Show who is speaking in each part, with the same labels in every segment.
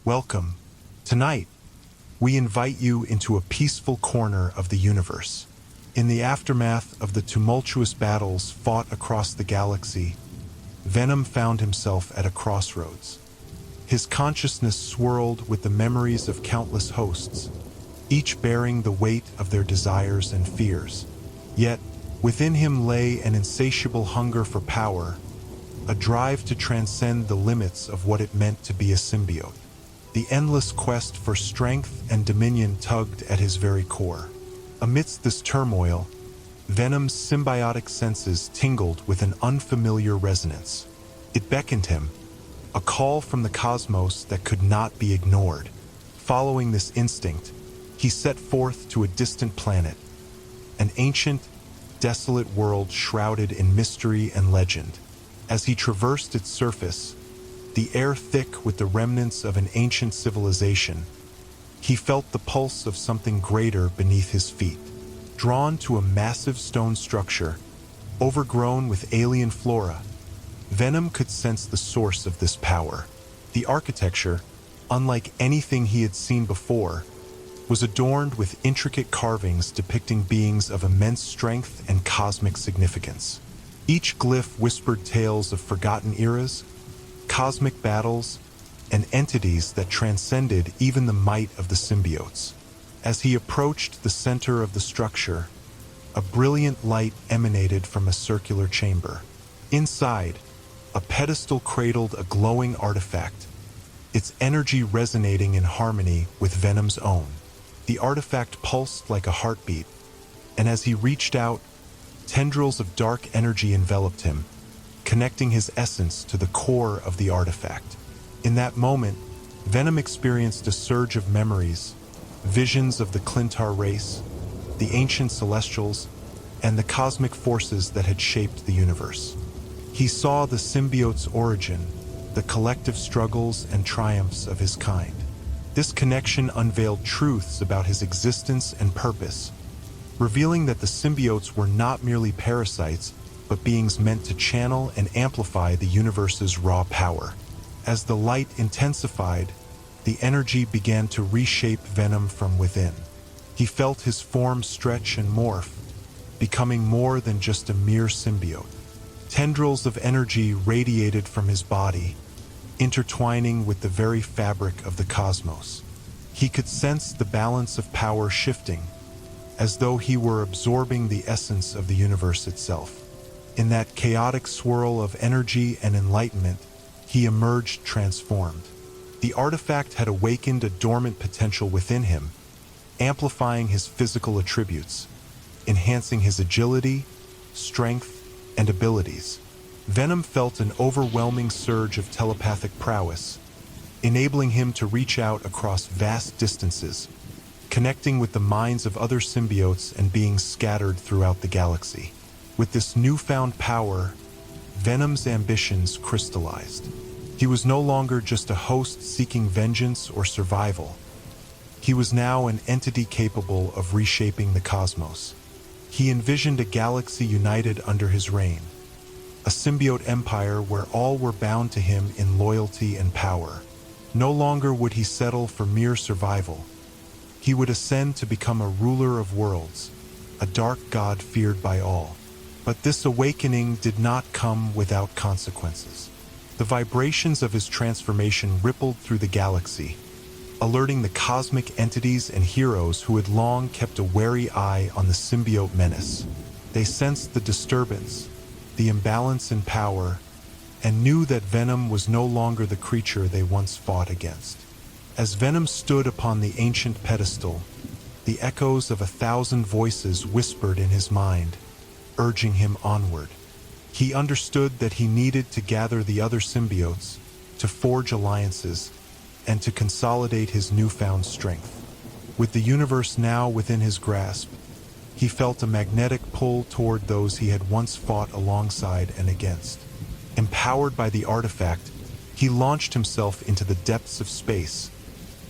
Speaker 1: Welcome. Tonight, we invite you into a peaceful corner of the universe. In the aftermath of the tumultuous battles fought across the galaxy, Venom found himself at a crossroads. His consciousness swirled with the memories of countless hosts, each bearing the weight of their desires and fears. Yet, within him lay an insatiable hunger for power, a drive to transcend the limits of what it meant to be a symbiote. The endless quest for strength and dominion tugged at his very core. Amidst this turmoil, Venom's symbiotic senses tingled with an unfamiliar resonance. It beckoned him, a call from the cosmos that could not be ignored. Following this instinct, he set forth to a distant planet, an ancient, desolate world shrouded in mystery and legend. As he traversed its surface, the air thick with the remnants of an ancient civilization, he felt the pulse of something greater beneath his feet. Drawn to a massive stone structure, overgrown with alien flora, Venom could sense the source of this power. The architecture, unlike anything he had seen before, was adorned with intricate carvings depicting beings of immense strength and cosmic significance. Each glyph whispered tales of forgotten eras, cosmic battles, and entities that transcended even the might of the symbiotes. As he approached the center of the structure, a brilliant light emanated from a circular chamber. Inside, a pedestal cradled a glowing artifact, its energy resonating in harmony with Venom's own. The artifact pulsed like a heartbeat, and as he reached out, tendrils of dark energy enveloped him, connecting his essence to the core of the artifact. In that moment, Venom experienced a surge of memories, visions of the Clintar race, the ancient Celestials, and the cosmic forces that had shaped the universe. He saw the symbiote's origin, the collective struggles and triumphs of his kind. This connection unveiled truths about his existence and purpose, revealing that the symbiotes were not merely parasites, but beings meant to channel and amplify the universe's raw power. As the light intensified, the energy began to reshape Venom from within. He felt his form stretch and morph, becoming more than just a mere symbiote. Tendrils of energy radiated from his body, intertwining with the very fabric of the cosmos. He could sense the balance of power shifting, as though he were absorbing the essence of the universe itself. In that chaotic swirl of energy and enlightenment, he emerged transformed. The artifact had awakened a dormant potential within him, amplifying his physical attributes, enhancing his agility, strength, and abilities. Venom felt an overwhelming surge of telepathic prowess, enabling him to reach out across vast distances, connecting with the minds of other symbiotes and beings scattered throughout the galaxy. With this newfound power, Venom's ambitions crystallized. He was no longer just a host seeking vengeance or survival. He was now an entity capable of reshaping the cosmos. He envisioned a galaxy united under his reign, a symbiote empire where all were bound to him in loyalty and power. No longer would he settle for mere survival. He would ascend to become a ruler of worlds, a dark god feared by all. But this awakening did not come without consequences. The vibrations of his transformation rippled through the galaxy, alerting the cosmic entities and heroes who had long kept a wary eye on the symbiote menace. They sensed the disturbance, the imbalance in power, and knew that Venom was no longer the creature they once fought against. As Venom stood upon the ancient pedestal, the echoes of 1,000 voices whispered in his mind, urging him onward. He understood that he needed to gather the other symbiotes, to forge alliances, and to consolidate his newfound strength. With the universe now within his grasp, he felt a magnetic pull toward those he had once fought alongside and against. Empowered by the artifact, he launched himself into the depths of space,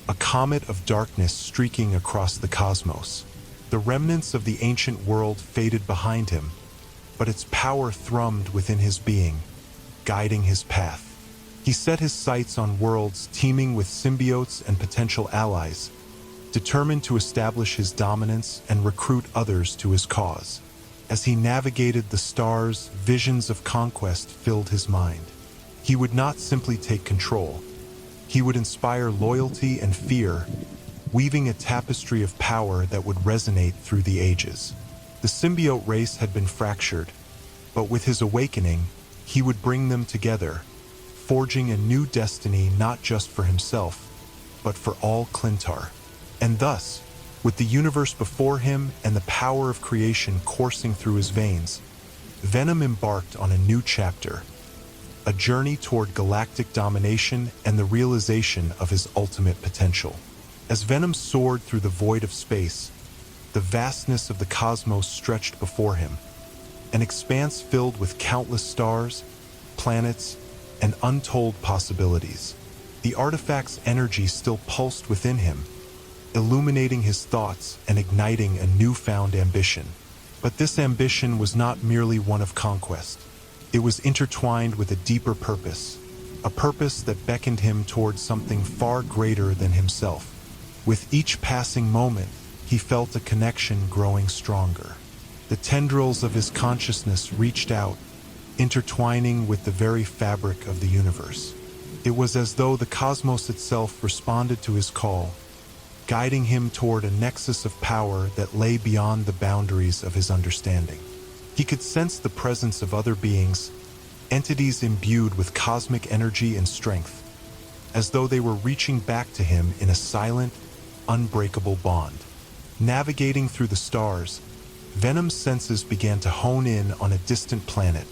Speaker 1: a comet of darkness streaking across the cosmos. The remnants of the ancient world faded behind him, but its power thrummed within his being, guiding his path. He set his sights on worlds teeming with symbiotes and potential allies, determined to establish his dominance and recruit others to his cause. As he navigated the stars, visions of conquest filled his mind. He would not simply take control. He would inspire loyalty and fear, weaving a tapestry of power that would resonate through the ages. The symbiote race had been fractured, but with his awakening, he would bring them together, forging a new destiny not just for himself, but for all Clintar. And thus, with the universe before him and the power of creation coursing through his veins, Venom embarked on a new chapter, a journey toward galactic domination and the realization of his ultimate potential. As Venom soared through the void of space, the vastness of the cosmos stretched before him, an expanse filled with countless stars, planets, and untold possibilities. The artifact's energy still pulsed within him, illuminating his thoughts and igniting a newfound ambition. But this ambition was not merely one of conquest. It was intertwined with a deeper purpose, a purpose that beckoned him toward something far greater than himself. With each passing moment, he felt a connection growing stronger. The tendrils of his consciousness reached out, intertwining with the very fabric of the universe. It was as though the cosmos itself responded to his call, guiding him toward a nexus of power that lay beyond the boundaries of his understanding. He could sense the presence of other beings, entities imbued with cosmic energy and strength, as though they were reaching back to him in a silent, unbreakable bond. Navigating through the stars, Venom's senses began to hone in on a distant planet,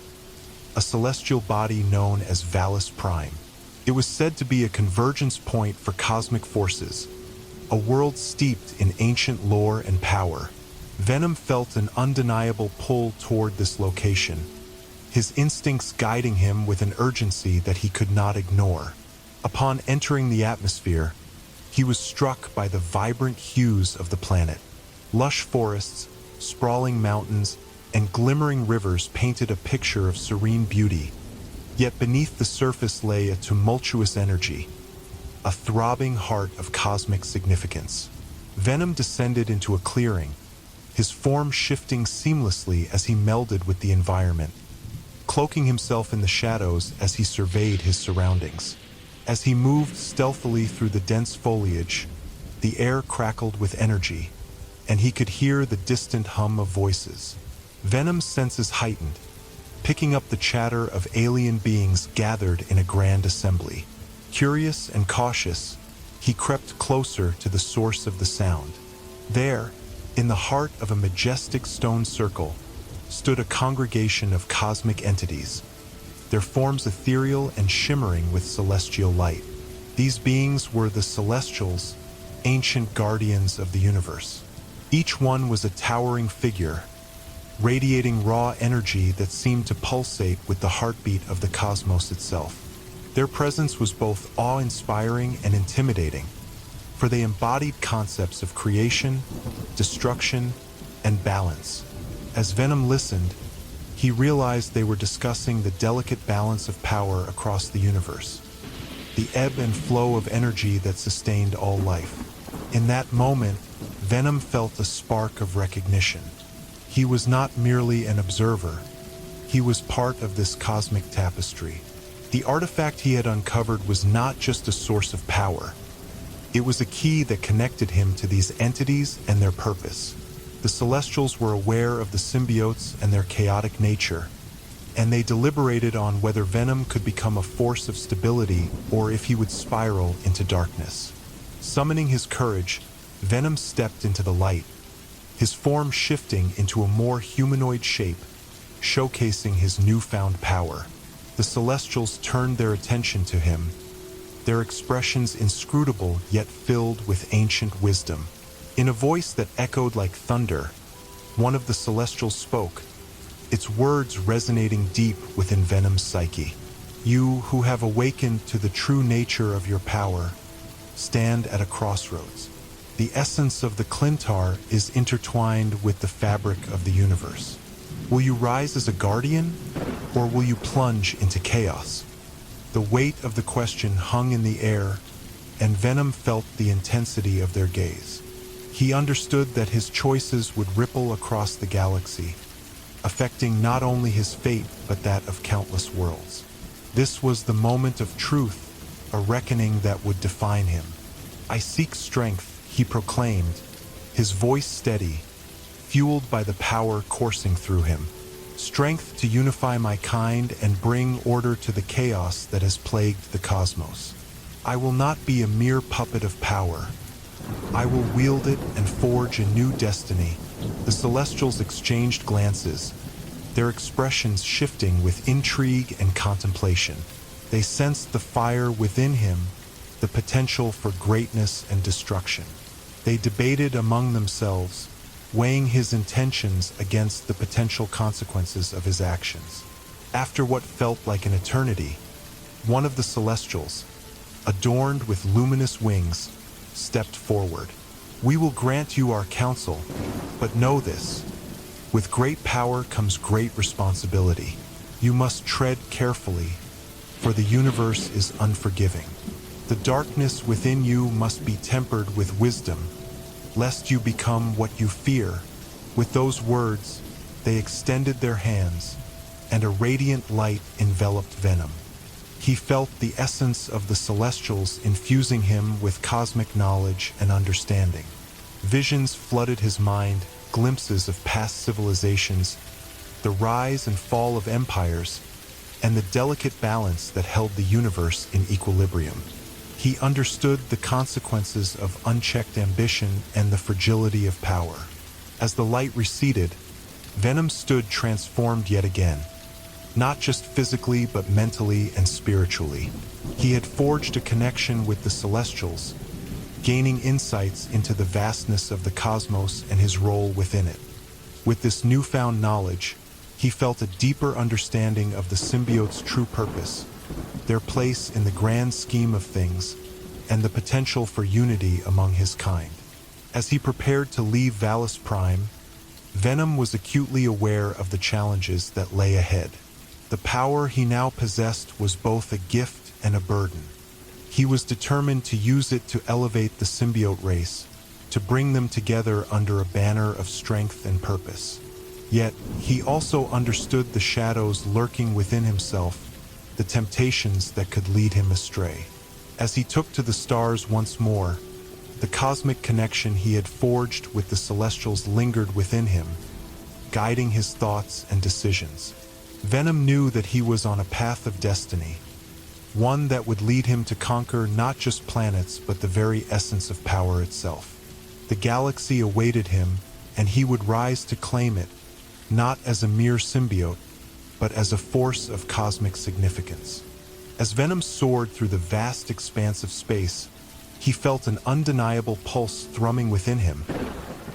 Speaker 1: a celestial body known as Valus Prime. It was said to be a convergence point for cosmic forces, a world steeped in ancient lore and power. Venom felt an undeniable pull toward this location, his instincts guiding him with an urgency that he could not ignore. Upon entering the atmosphere, he was struck by the vibrant hues of the planet. Lush forests, sprawling mountains, and glimmering rivers painted a picture of serene beauty. Yet beneath the surface lay a tumultuous energy, a throbbing heart of cosmic significance. Venom descended into a clearing, his form shifting seamlessly as he melded with the environment, cloaking himself in the shadows as he surveyed his surroundings. As he moved stealthily through the dense foliage, the air crackled with energy, and he could hear the distant hum of voices. Venom's senses heightened, picking up the chatter of alien beings gathered in a grand assembly. Curious and cautious, he crept closer to the source of the sound. There, in the heart of a majestic stone circle, stood a congregation of cosmic entities, their forms ethereal and shimmering with celestial light. These beings were the Celestials, ancient guardians of the universe. Each one was a towering figure, radiating raw energy that seemed to pulsate with the heartbeat of the cosmos itself. Their presence was both awe-inspiring and intimidating, for they embodied concepts of creation, destruction, and balance. As Venom listened, he realized they were discussing the delicate balance of power across the universe, the ebb and flow of energy that sustained all life. In that moment, Venom felt a spark of recognition. He was not merely an observer, he was part of this cosmic tapestry. The artifact he had uncovered was not just a source of power. It was a key that connected him to these entities and their purpose. The Celestials were aware of the symbiotes and their chaotic nature, and they deliberated on whether Venom could become a force of stability or if he would spiral into darkness. Summoning his courage, Venom stepped into the light, his form shifting into a more humanoid shape, showcasing his newfound power. The Celestials turned their attention to him, their expressions inscrutable yet filled with ancient wisdom. In a voice that echoed like thunder, one of the Celestials spoke, its words resonating deep within Venom's psyche. "You who have awakened to the true nature of your power, stand at a crossroads. The essence of the Clintar is intertwined with the fabric of the universe. Will you rise as a guardian, or will you plunge into chaos?" The weight of the question hung in the air, and Venom felt the intensity of their gaze. He understood that his choices would ripple across the galaxy, affecting not only his fate but that of countless worlds. This was the moment of truth, a reckoning that would define him. "I seek strength," he proclaimed, his voice steady, fueled by the power coursing through him. "Strength to unify my kind and bring order to the chaos that has plagued the cosmos. I will not be a mere puppet of power. I will wield it and forge a new destiny." The Celestials exchanged glances, their expressions shifting with intrigue and contemplation. They sensed the fire within him, the potential for greatness and destruction. They debated among themselves, weighing his intentions against the potential consequences of his actions. After what felt like an eternity, one of the Celestials, adorned with luminous wings, stepped forward. "We will grant you our counsel, but know this: with great power comes great responsibility. You must tread carefully, for the universe is unforgiving. The darkness within you must be tempered with wisdom, lest you become what you fear." With those words, they extended their hands, and a radiant light enveloped Venom. He felt the essence of the Celestials infusing him with cosmic knowledge and understanding. Visions flooded his mind, glimpses of past civilizations, the rise and fall of empires, and the delicate balance that held the universe in equilibrium. He understood the consequences of unchecked ambition and the fragility of power. As the light receded, Venom stood transformed yet again, not just physically but mentally and spiritually. He had forged a connection with the Celestials, gaining insights into the vastness of the cosmos and his role within it. With this newfound knowledge, he felt a deeper understanding of the symbiote's true purpose, their place in the grand scheme of things, and the potential for unity among his kind. As he prepared to leave Valus Prime, Venom was acutely aware of the challenges that lay ahead. The power he now possessed was both a gift and a burden. He was determined to use it to elevate the symbiote race, to bring them together under a banner of strength and purpose. Yet, he also understood the shadows lurking within himself, the temptations that could lead him astray. As he took to the stars once more, the cosmic connection he had forged with the Celestials lingered within him, guiding his thoughts and decisions. Venom knew that he was on a path of destiny, one that would lead him to conquer not just planets but the very essence of power itself. The galaxy awaited him, and he would rise to claim it, not as a mere symbiote, but as a force of cosmic significance. As Venom soared through the vast expanse of space, he felt an undeniable pulse thrumming within him,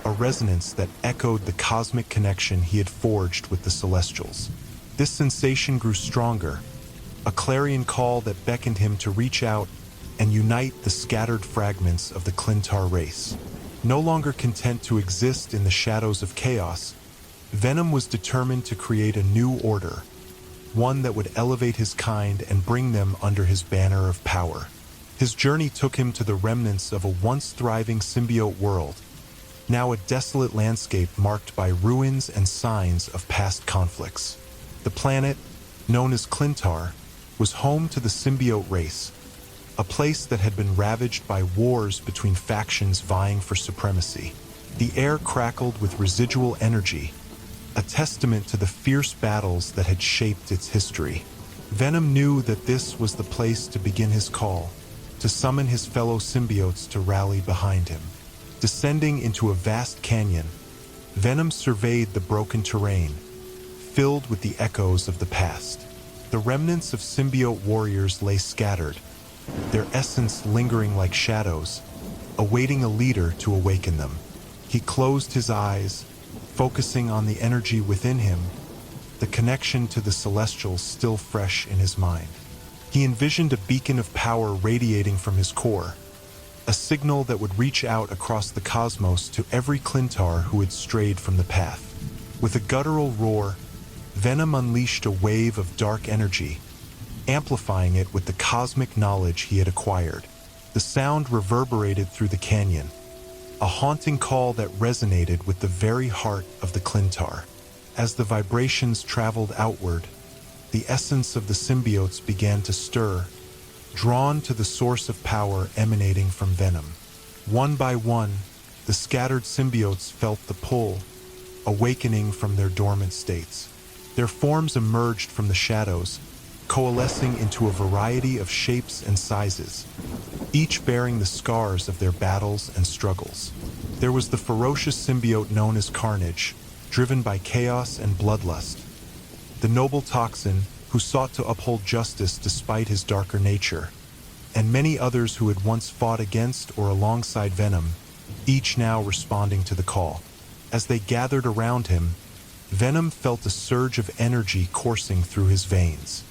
Speaker 1: a resonance that echoed the cosmic connection he had forged with the Celestials. This sensation grew stronger, a clarion call that beckoned him to reach out and unite the scattered fragments of the Clintar race. No longer content to exist in the shadows of chaos, Venom was determined to create a new order, one that would elevate his kind and bring them under his banner of power. His journey took him to the remnants of a once thriving symbiote world, now a desolate landscape marked by ruins and signs of past conflicts. The planet, known as Clintar, was home to the symbiote race, a place that had been ravaged by wars between factions vying for supremacy. The air crackled with residual energy, a testament to the fierce battles that had shaped its history. Venom knew that this was the place to begin his call, to summon his fellow symbiotes to rally behind him. Descending into a vast canyon, Venom surveyed the broken terrain, filled with the echoes of the past. The remnants of symbiote warriors lay scattered, their essence lingering like shadows, awaiting a leader to awaken them. He closed his eyes, focusing on the energy within him, the connection to the Celestials still fresh in his mind. He envisioned a beacon of power radiating from his core, a signal that would reach out across the cosmos to every Clintar who had strayed from the path. With a guttural roar, Venom unleashed a wave of dark energy, amplifying it with the cosmic knowledge he had acquired. The sound reverberated through the canyon, a haunting call that resonated with the very heart of the Clintar. As the vibrations traveled outward, the essence of the symbiotes began to stir, drawn to the source of power emanating from Venom. One by one, the scattered symbiotes felt the pull, awakening from their dormant states. Their forms emerged from the shadows, coalescing into a variety of shapes and sizes, each bearing the scars of their battles and struggles. There was the ferocious symbiote known as Carnage, driven by chaos and bloodlust. The noble Toxin, who sought to uphold justice despite his darker nature, and many others who had once fought against or alongside Venom, each now responding to the call. As they gathered around him, Venom felt a surge of energy coursing through his veins.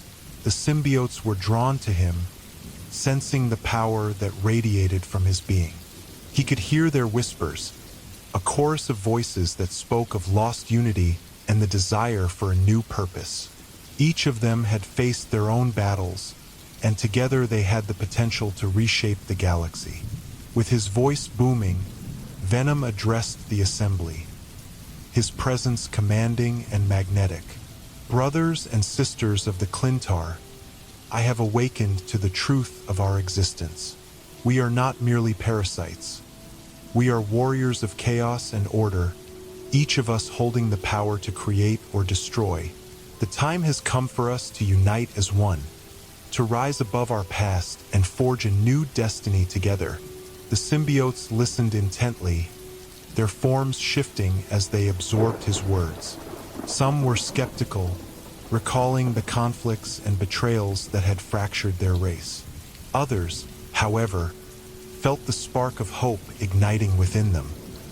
Speaker 1: The symbiotes were drawn to him, sensing the power that radiated from his being. He could hear their whispers, a chorus of voices that spoke of lost unity and the desire for a new purpose. Each of them had faced their own battles, and together they had the potential to reshape the galaxy. With his voice booming, Venom addressed the assembly, his presence commanding and magnetic. Brothers and sisters of the Clintar, I have awakened to the truth of our existence. We are not merely parasites. We are warriors of chaos and order, each of us holding the power to create or destroy. The time has come for us to unite as one, to rise above our past and forge a new destiny together. The symbiotes listened intently, their forms shifting as they absorbed his words. Some were skeptical, recalling the conflicts and betrayals that had fractured their race. Others, however, felt the spark of hope igniting within them.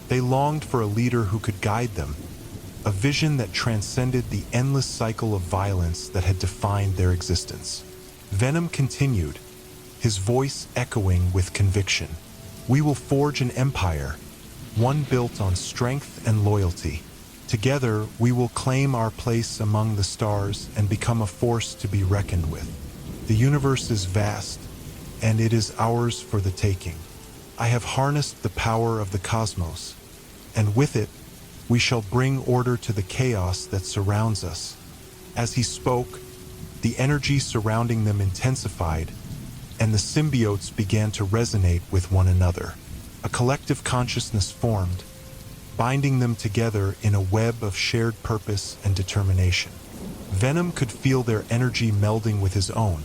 Speaker 1: They longed for a leader who could guide them, a vision that transcended the endless cycle of violence that had defined their existence. Venom continued, his voice echoing with conviction. We will forge an empire, one built on strength and loyalty. Together, we will claim our place among the stars and become a force to be reckoned with. The universe is vast, and it is ours for the taking. I have harnessed the power of the cosmos, and with it, we shall bring order to the chaos that surrounds us. As he spoke, the energy surrounding them intensified, and the symbiotes began to resonate with one another. A collective consciousness formed, binding them together in a web of shared purpose and determination. Venom could feel their energy melding with his own,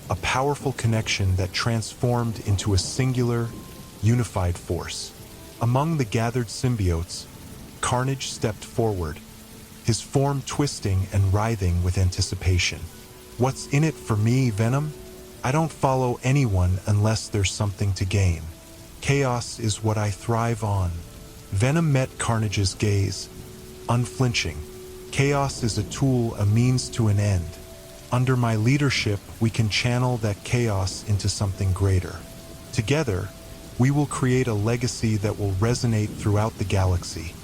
Speaker 1: a powerful connection that transformed into a singular, unified force. Among the gathered symbiotes, Carnage stepped forward, his form twisting and writhing with anticipation. What's in it for me, Venom? I don't follow anyone unless there's something to gain. Chaos is what I thrive on. Venom met Carnage's gaze, unflinching. Chaos is a tool, a means to an end. Under my leadership, we can channel that chaos into something greater. Together, we will create a legacy that will resonate throughout the galaxy.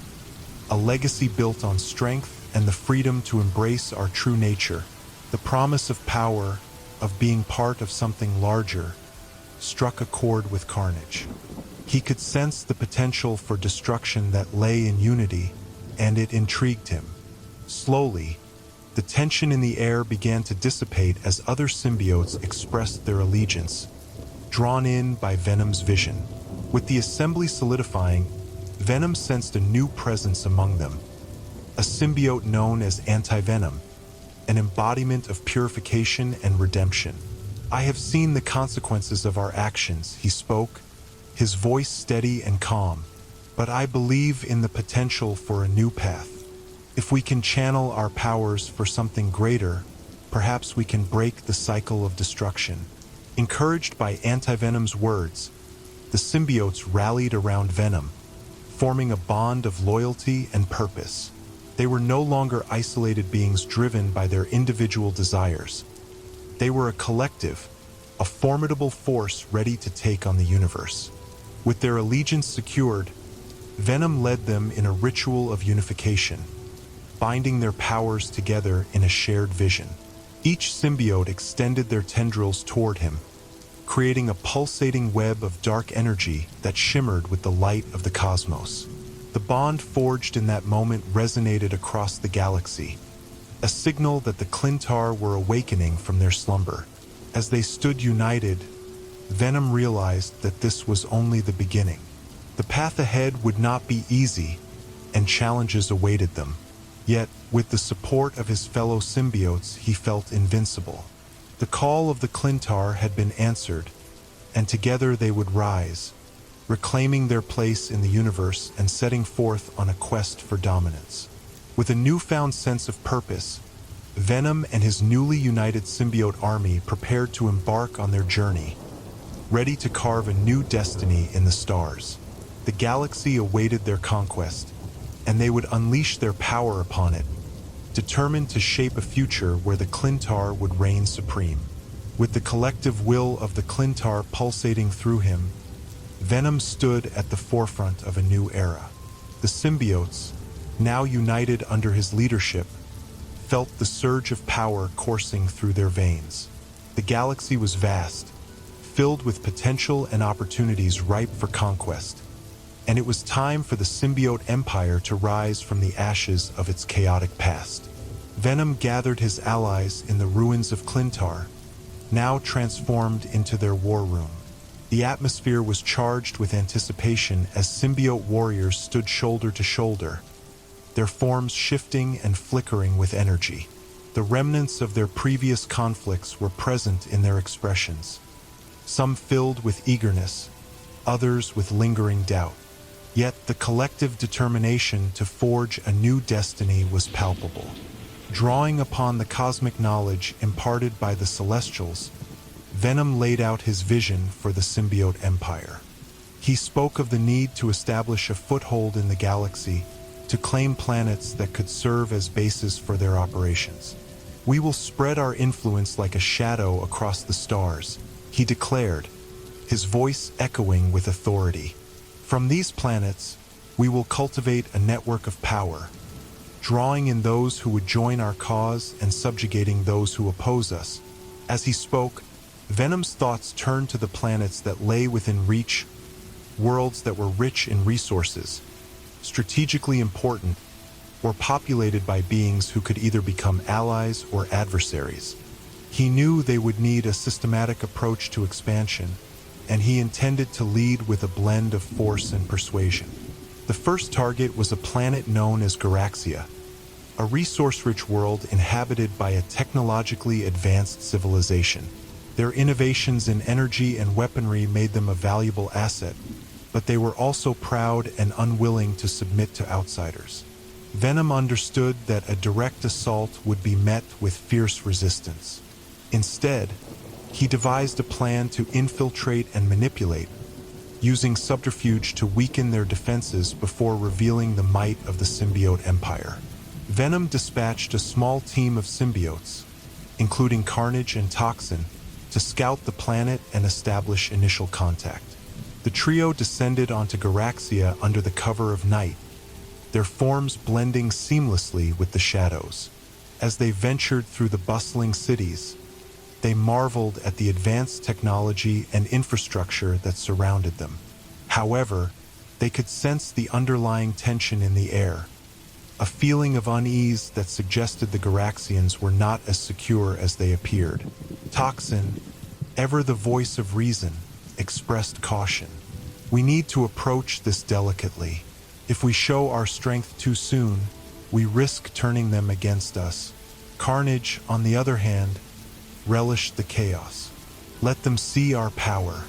Speaker 1: A legacy built on strength and the freedom to embrace our true nature. The promise of power, of being part of something larger, struck a chord with Carnage. He could sense the potential for destruction that lay in unity, and it intrigued him. Slowly, the tension in the air began to dissipate as other symbiotes expressed their allegiance, drawn in by Venom's vision. With the assembly solidifying, Venom sensed a new presence among them, a symbiote known as Anti-Venom, an embodiment of purification and redemption. I have seen the consequences of our actions, he spoke, his voice steady and calm, but I believe in the potential for a new path. If we can channel our powers for something greater, perhaps we can break the cycle of destruction. Encouraged by Anti-Venom's words, the symbiotes rallied around Venom, forming a bond of loyalty and purpose. They were no longer isolated beings driven by their individual desires. They were a collective, a formidable force ready to take on the universe. With their allegiance secured, Venom led them in a ritual of unification, binding their powers together in a shared vision. Each symbiote extended their tendrils toward him, creating a pulsating web of dark energy that shimmered with the light of the cosmos. The bond forged in that moment resonated across the galaxy, a signal that the Clintar were awakening from their slumber. As they stood united, Venom realized that this was only the beginning. The path ahead would not be easy, and challenges awaited them. Yet, with the support of his fellow symbiotes, he felt invincible. The call of the Clintar had been answered, and together they would rise, reclaiming their place in the universe and setting forth on a quest for dominance. With a newfound sense of purpose, Venom and his newly united symbiote army prepared to embark on their journey, ready to carve a new destiny in the stars. The galaxy awaited their conquest, and they would unleash their power upon it, determined to shape a future where the Clintar would reign supreme. With the collective will of the Clintar pulsating through him, Venom stood at the forefront of a new era. The symbiotes, now united under his leadership, felt the surge of power coursing through their veins. The galaxy was vast, filled with potential and opportunities ripe for conquest, and it was time for the symbiote empire to rise from the ashes of its chaotic past. Venom gathered his allies in the ruins of Clintar, now transformed into their war room. The atmosphere was charged with anticipation as symbiote warriors stood shoulder to shoulder, their forms shifting and flickering with energy. The remnants of their previous conflicts were present in their expressions, some filled with eagerness, others with lingering doubt. Yet the collective determination to forge a new destiny was palpable. Drawing upon the cosmic knowledge imparted by the Celestials, Venom laid out his vision for the symbiote empire. He spoke of the need to establish a foothold in the galaxy, to claim planets that could serve as bases for their operations. "We will spread our influence like a shadow across the stars," he declared, his voice echoing with authority. "From these planets, we will cultivate a network of power, drawing in those who would join our cause and subjugating those who oppose us." As he spoke, Venom's thoughts turned to the planets that lay within reach, worlds that were rich in resources, strategically important, or populated by beings who could either become allies or adversaries. He knew they would need a systematic approach to expansion, and he intended to lead with a blend of force and persuasion. The first target was a planet known as Garaxia, a resource-rich world inhabited by a technologically advanced civilization. Their innovations in energy and weaponry made them a valuable asset, but they were also proud and unwilling to submit to outsiders. Venom understood that a direct assault would be met with fierce resistance. Instead, he devised a plan to infiltrate and manipulate, using subterfuge to weaken their defenses before revealing the might of the symbiote empire. Venom dispatched a small team of symbiotes, including Carnage and Toxin, to scout the planet and establish initial contact. The trio descended onto Garaxia under the cover of night, their forms blending seamlessly with the shadows. As they ventured through the bustling cities, they marveled at the advanced technology and infrastructure that surrounded them. However, they could sense the underlying tension in the air, a feeling of unease that suggested the Garaxians were not as secure as they appeared. Toxin, ever the voice of reason, expressed caution. "We need to approach this delicately. If we show our strength too soon, we risk turning them against us." Carnage, on the other hand, relished the chaos. "Let them see our power.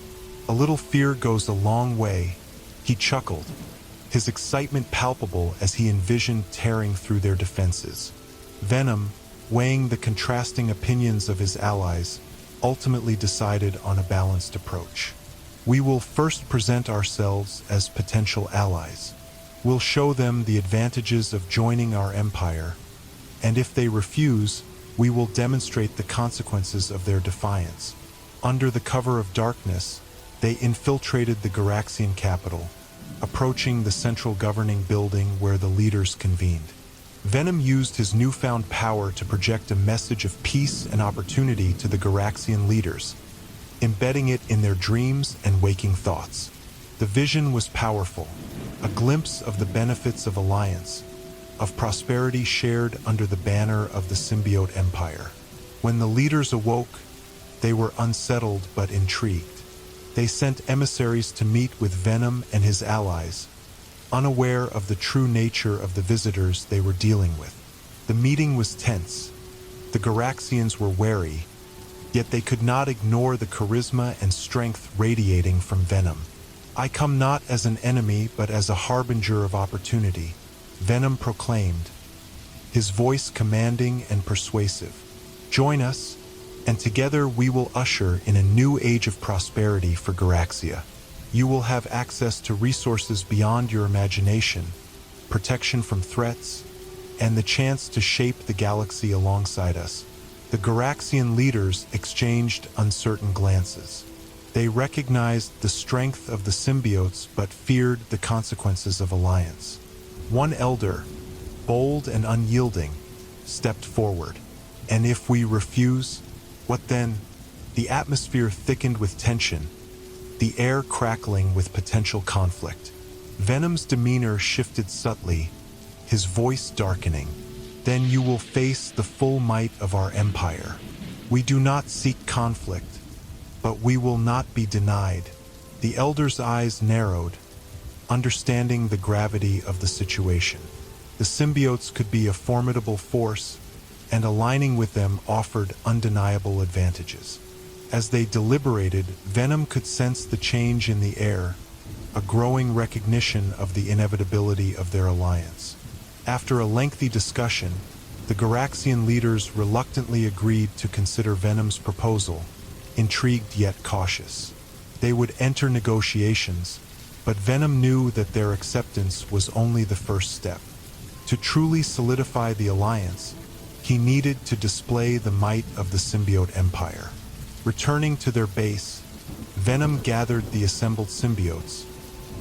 Speaker 1: A little fear goes a long way," he chuckled, his excitement palpable as he envisioned tearing through their defenses. Venom, weighing the contrasting opinions of his allies, ultimately decided on a balanced approach. "We will first present ourselves as potential allies. We'll show them the advantages of joining our empire, and if they refuse, we will demonstrate the consequences of their defiance." Under the cover of darkness, they infiltrated the Garaxian capital, approaching the central governing building where the leaders convened. Venom used his newfound power to project a message of peace and opportunity to the Garaxian leaders, embedding it in their dreams and waking thoughts. The vision was powerful, a glimpse of the benefits of alliance, of prosperity shared under the banner of the symbiote empire. When the leaders awoke, they were unsettled but intrigued. They sent emissaries to meet with Venom and his allies, unaware of the true nature of the visitors they were dealing with. The meeting was tense. The Garaxians were wary, yet they could not ignore the charisma and strength radiating from Venom. "I come not as an enemy, but as a harbinger of opportunity," Venom proclaimed, his voice commanding and persuasive. "Join us, and together we will usher in a new age of prosperity for Garaxia. You will have access to resources beyond your imagination, protection from threats, and the chance to shape the galaxy alongside us." The Garaxian leaders exchanged uncertain glances. They recognized the strength of the symbiotes but feared the consequences of alliance. One elder, bold and unyielding, stepped forward. "And if we refuse, what then?" The atmosphere thickened with tension, the air crackling with potential conflict. Venom's demeanor shifted subtly, his voice darkening. "Then you will face the full might of our empire. We do not seek conflict, but we will not be denied." The elder's eyes narrowed, understanding the gravity of the situation. The symbiotes could be a formidable force, and aligning with them offered undeniable advantages. As they deliberated, Venom could sense the change in the air, a growing recognition of the inevitability of their alliance. After a lengthy discussion, the Garaxian leaders reluctantly agreed to consider Venom's proposal, intrigued yet cautious. They would enter negotiations, but Venom knew that their acceptance was only the first step. To truly solidify the alliance, he needed to display the might of the symbiote empire. Returning to their base, Venom gathered the assembled symbiotes,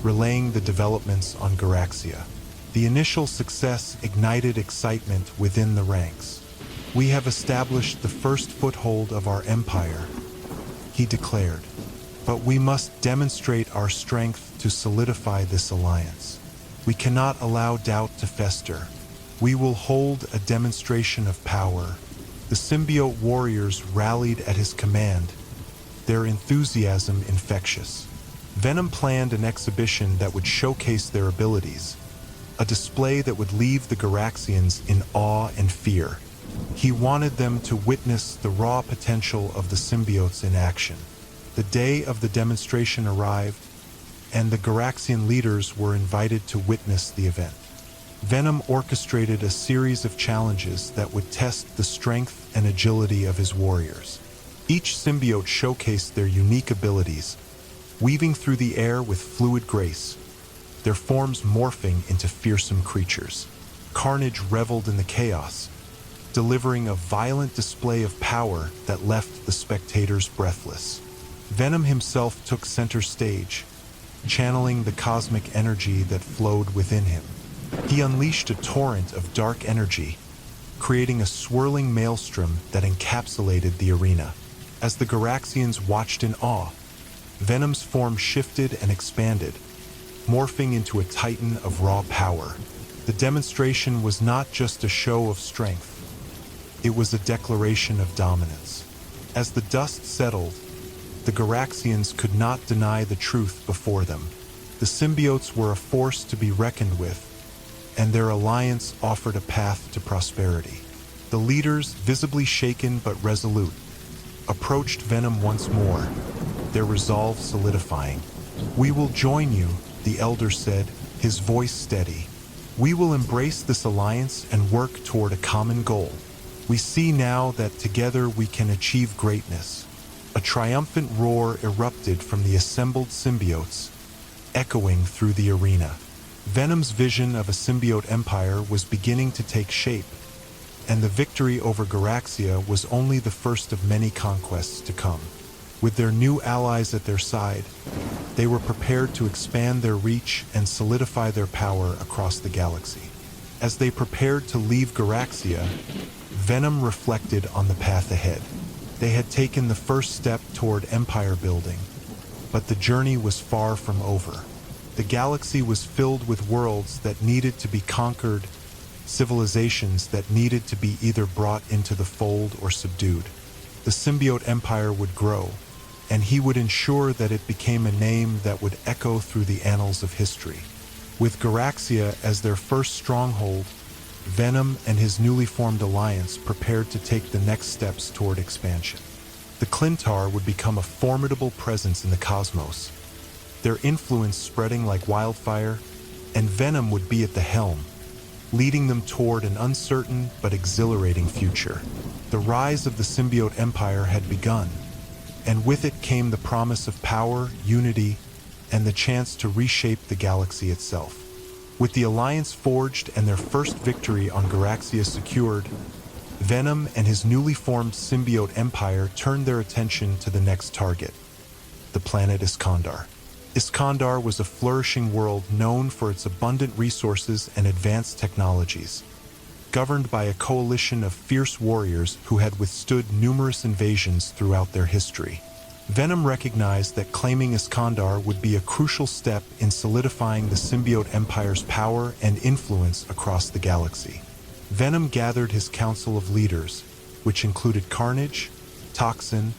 Speaker 1: relaying the developments on Garaxia. The initial success ignited excitement within the ranks. "We have established the first foothold of our empire," he declared. "But we must demonstrate our strength to solidify this alliance. We cannot allow doubt to fester. We will hold a demonstration of power." The symbiote warriors rallied at his command, their enthusiasm infectious. Venom planned an exhibition that would showcase their abilities, a display that would leave the Garaxians in awe and fear. He wanted them to witness the raw potential of the symbiotes in action. The day of the demonstration arrived, and the Garaxian leaders were invited to witness the event. Venom orchestrated a series of challenges that would test the strength and agility of his warriors. Each symbiote showcased their unique abilities, weaving through the air with fluid grace, their forms morphing into fearsome creatures. Carnage reveled in the chaos, delivering a violent display of power that left the spectators breathless. Venom himself took center stage, channeling the cosmic energy that flowed within him. He unleashed a torrent of dark energy, creating a swirling maelstrom that encapsulated the arena. As the Garaxians watched in awe, Venom's form shifted and expanded, morphing into a titan of raw power. The demonstration was not just a show of strength, it was a declaration of dominance. As the dust settled, the Garaxians could not deny the truth before them. The symbiotes were a force to be reckoned with, and their alliance offered a path to prosperity. The leaders, visibly shaken but resolute, approached Venom once more, their resolve solidifying. "We will join you," the elder said, his voice steady. "We will embrace this alliance and work toward a common goal. We see now that together we can achieve greatness." A triumphant roar erupted from the assembled symbiotes, echoing through the arena. Venom's vision of a symbiote empire was beginning to take shape, and the victory over Garaxia was only the first of many conquests to come. With their new allies at their side, they were prepared to expand their reach and solidify their power across the galaxy. As they prepared to leave Garaxia, Venom reflected on the path ahead. They had taken the first step toward empire building, but the journey was far from over. The galaxy was filled with worlds that needed to be conquered, civilizations that needed to be either brought into the fold or subdued. The symbiote empire would grow, and he would ensure that it became a name that would echo through the annals of history. With Garaxia as their first stronghold, Venom and his newly formed alliance prepared to take the next steps toward expansion. The Clintar would become a formidable presence in the cosmos, their influence spreading like wildfire, and Venom would be at the helm, leading them toward an uncertain but exhilarating future. The rise of the symbiote empire had begun, and with it came the promise of power, unity, and the chance to reshape the galaxy itself. With the alliance forged and their first victory on Garaxia secured, Venom and his newly formed symbiote empire turned their attention to the next target, the planet Iskandar. Iskandar was a flourishing world known for its abundant resources and advanced technologies, governed by a coalition of fierce warriors who had withstood numerous invasions throughout their history. Venom recognized that claiming Iskandar would be a crucial step in solidifying the symbiote empire's power and influence across the galaxy. Venom gathered his council of leaders, which included Carnage, Toxin,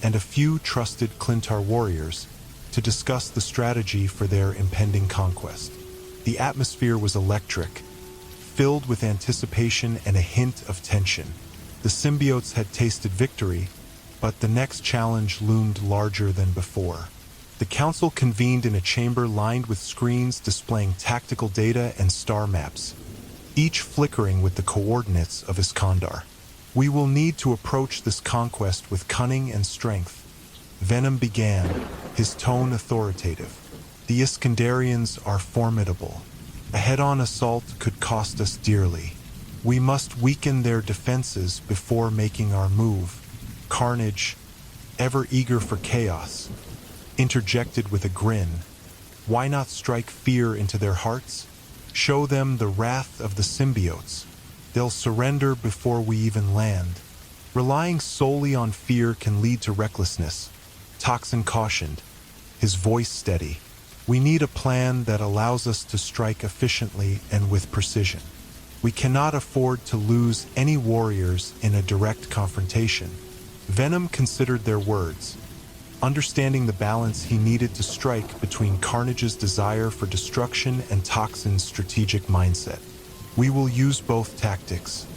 Speaker 1: and a few trusted Clintar warriors, to discuss the strategy for their impending conquest. The atmosphere was electric, filled with anticipation and a hint of tension. The symbiotes had tasted victory, but the next challenge loomed larger than before. The council convened in a chamber lined with screens displaying tactical data and star maps, each flickering with the coordinates of Iskandar. "We will need to approach this conquest with cunning and strength," Venom began, his tone authoritative. "The Iskandarians are formidable. A head-on assault could cost us dearly. We must weaken their defenses before making our move." Carnage, ever eager for chaos, interjected with a grin. "Why not strike fear into their hearts? Show them the wrath of the symbiotes. They'll surrender before we even land." "Relying solely on fear can lead to recklessness," Toxin cautioned, his voice steady. "We need a plan that allows us to strike efficiently and with precision. We cannot afford to lose any warriors in a direct confrontation." Venom considered their words, understanding the balance he needed to strike between Carnage's desire for destruction and Toxin's strategic mindset. "We will use both tactics.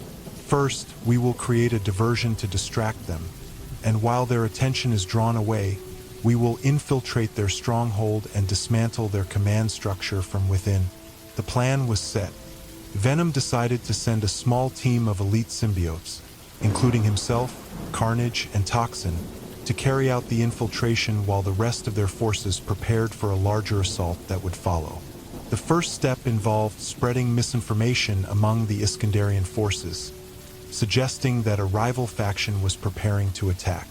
Speaker 1: First, we will create a diversion to distract them, and while their attention is drawn away, we will infiltrate their stronghold and dismantle their command structure from within." The plan was set. Venom decided to send a small team of elite symbiotes, including himself, Carnage, and Toxin, to carry out the infiltration while the rest of their forces prepared for a larger assault that would follow. The first step involved spreading misinformation among the Iskandarian forces, suggesting that a rival faction was preparing to attack.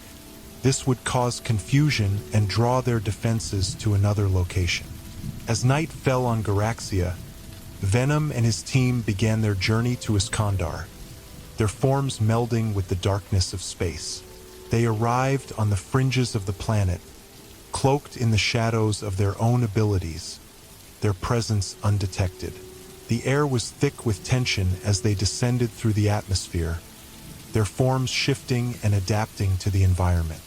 Speaker 1: This would cause confusion and draw their defenses to another location. As night fell on Garaxia, Venom and his team began their journey to Iskandar, their forms melding with the darkness of space. They arrived on the fringes of the planet, cloaked in the shadows of their own abilities, their presence undetected. The air was thick with tension as they descended through the atmosphere, their forms shifting and adapting to the environment.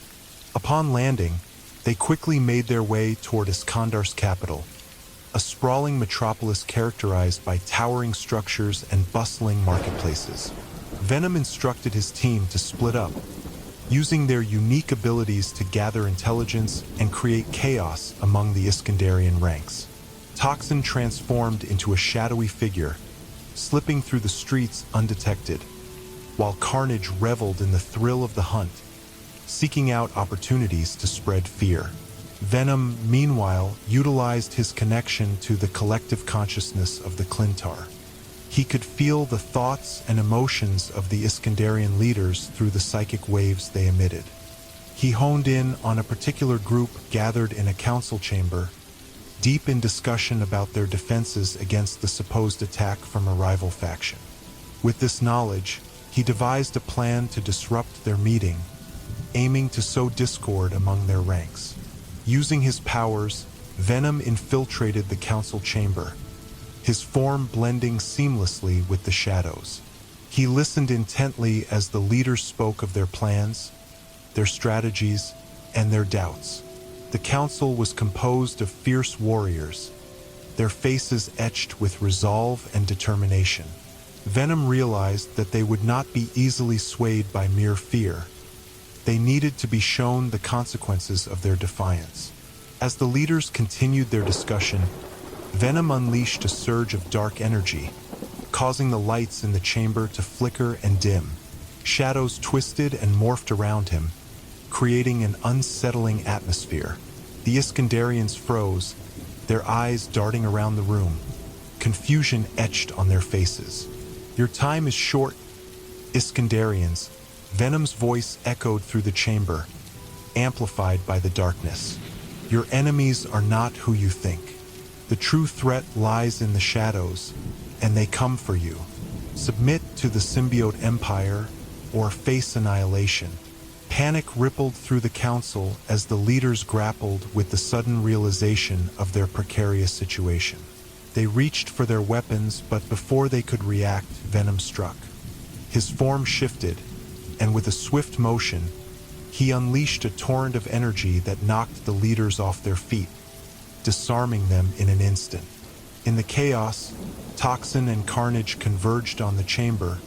Speaker 1: Upon landing, they quickly made their way toward Iskandar's capital, a sprawling metropolis characterized by towering structures and bustling marketplaces. Venom instructed his team to split up, using their unique abilities to gather intelligence and create chaos among the Iskandarian ranks. Toxin transformed into a shadowy figure, slipping through the streets undetected, while Carnage reveled in the thrill of the hunt, seeking out opportunities to spread fear. Venom, meanwhile, utilized his connection to the collective consciousness of the Clintar. He could feel the thoughts and emotions of the Iskandarian leaders through the psychic waves they emitted. He honed in on a particular group gathered in a council chamber, deep in discussion about their defenses against the supposed attack from a rival faction. With this knowledge, he devised a plan to disrupt their meeting, aiming to sow discord among their ranks. Using his powers, Venom infiltrated the council chamber, his form blending seamlessly with the shadows. He listened intently as the leaders spoke of their plans, their strategies, and their doubts. The council was composed of fierce warriors, their faces etched with resolve and determination. Venom realized that they would not be easily swayed by mere fear. They needed to be shown the consequences of their defiance. As the leaders continued their discussion, Venom unleashed a surge of dark energy, causing the lights in the chamber to flicker and dim. Shadows twisted and morphed around him, creating an unsettling atmosphere. The Iskandarians froze, their eyes darting around the room, confusion etched on their faces. "Your time is short, Iskandarians," Venom's voice echoed through the chamber, amplified by the darkness. "Your enemies are not who you think. The true threat lies in the shadows, and they come for you. Submit to the symbiote empire or face annihilation." Panic rippled through the council as the leaders grappled with the sudden realization of their precarious situation. They reached for their weapons, but before they could react, Venom struck. His form shifted, and with a swift motion, he unleashed a torrent of energy that knocked the leaders off their feet, disarming them in an instant. In the chaos, Toxin and Carnage converged on the chamber,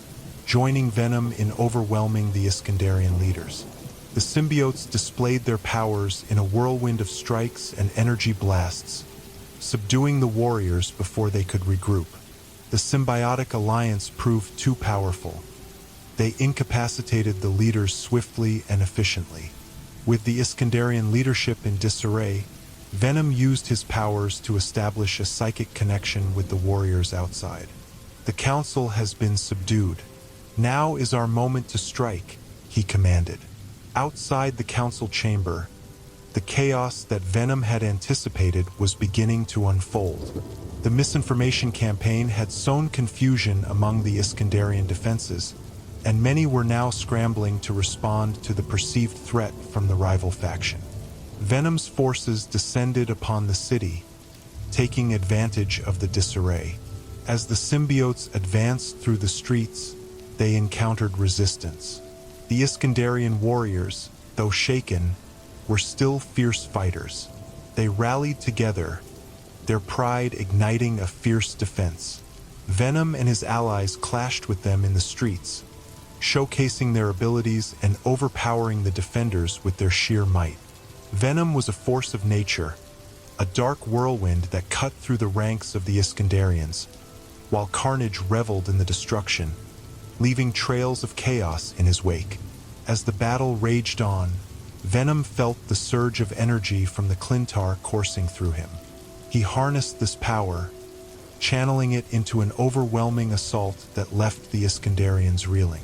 Speaker 1: joining Venom in overwhelming the Iskandarian leaders. The symbiotes displayed their powers in a whirlwind of strikes and energy blasts, subduing the warriors before they could regroup. The symbiotic alliance proved too powerful. They incapacitated the leaders swiftly and efficiently. With the Iskandarian leadership in disarray, Venom used his powers to establish a psychic connection with the warriors outside. "The council has been subdued. Now is our moment to strike," he commanded. Outside the council chamber, the chaos that Venom had anticipated was beginning to unfold. The misinformation campaign had sown confusion among the Iskandarian defenses, and many were now scrambling to respond to the perceived threat from the rival faction. Venom's forces descended upon the city, taking advantage of the disarray. As the symbiotes advanced through the streets, they encountered resistance. The Iskandarian warriors, though shaken, were still fierce fighters. They rallied together, their pride igniting a fierce defense. Venom and his allies clashed with them in the streets, showcasing their abilities and overpowering the defenders with their sheer might. Venom was a force of nature, a dark whirlwind that cut through the ranks of the Iskandarians, while Carnage reveled in the destruction, leaving trails of chaos in his wake. As the battle raged on, Venom felt the surge of energy from the Clintar coursing through him. He harnessed this power, channeling it into an overwhelming assault that left the Iskandarians reeling.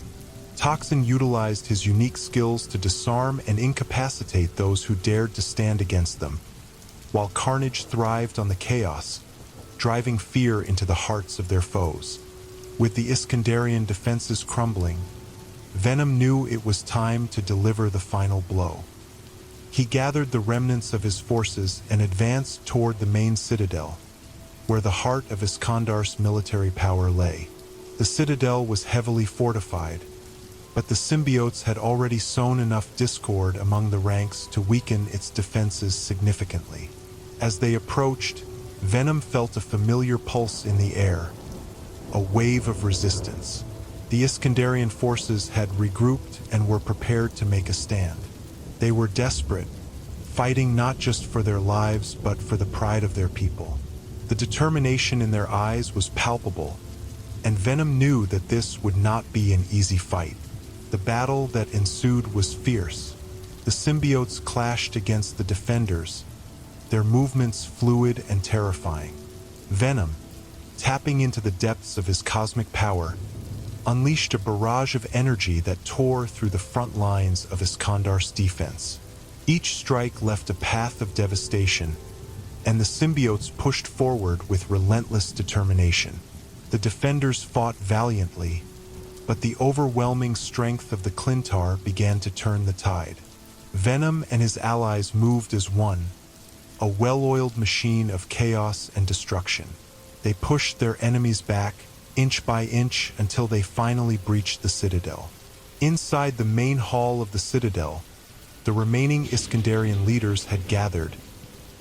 Speaker 1: Toxin utilized his unique skills to disarm and incapacitate those who dared to stand against them, while Carnage thrived on the chaos, driving fear into the hearts of their foes. With the Iskandarian defenses crumbling, Venom knew it was time to deliver the final blow. He gathered the remnants of his forces and advanced toward the main citadel, where the heart of Iskandar's military power lay. The citadel was heavily fortified, but the symbiotes had already sown enough discord among the ranks to weaken its defenses significantly. As they approached, Venom felt a familiar pulse in the air, a wave of resistance. The Iskandarian forces had regrouped and were prepared to make a stand. They were desperate, fighting not just for their lives but for the pride of their people. The determination in their eyes was palpable, and Venom knew that this would not be an easy fight. The battle that ensued was fierce. The symbiotes clashed against the defenders, their movements fluid and terrifying. Venom, tapping into the depths of his cosmic power, unleashed a barrage of energy that tore through the front lines of Iskandar's defense. Each strike left a path of devastation, and the symbiotes pushed forward with relentless determination. The defenders fought valiantly, but the overwhelming strength of the Clintar began to turn the tide. Venom and his allies moved as one, a well-oiled machine of chaos and destruction. They pushed their enemies back, inch by inch, until they finally breached the citadel. Inside the main hall of the citadel, the remaining Iskandarian leaders had gathered,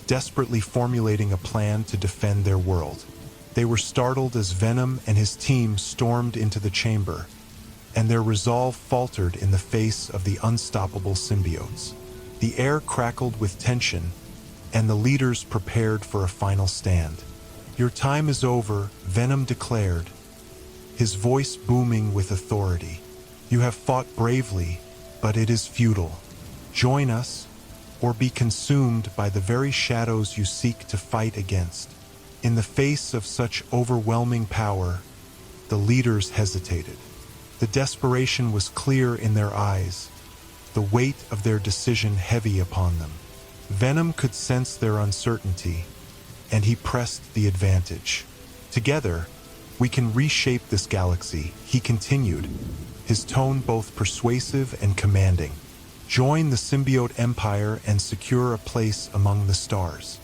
Speaker 1: desperately formulating a plan to defend their world. They were startled as Venom and his team stormed into the chamber, and their resolve faltered in the face of the unstoppable symbiotes. The air crackled with tension, and the leaders prepared for a final stand. "Your time is over," Venom declared, his voice booming with authority. "You have fought bravely, but it is futile. Join us, or be consumed by the very shadows you seek to fight against." In the face of such overwhelming power, the leaders hesitated. The desperation was clear in their eyes, the weight of their decision heavy upon them. Venom could sense their uncertainty, and he pressed the advantage. "Together, we can reshape this galaxy," he continued, his tone both persuasive and commanding. "Join the symbiote empire and secure a place among the stars.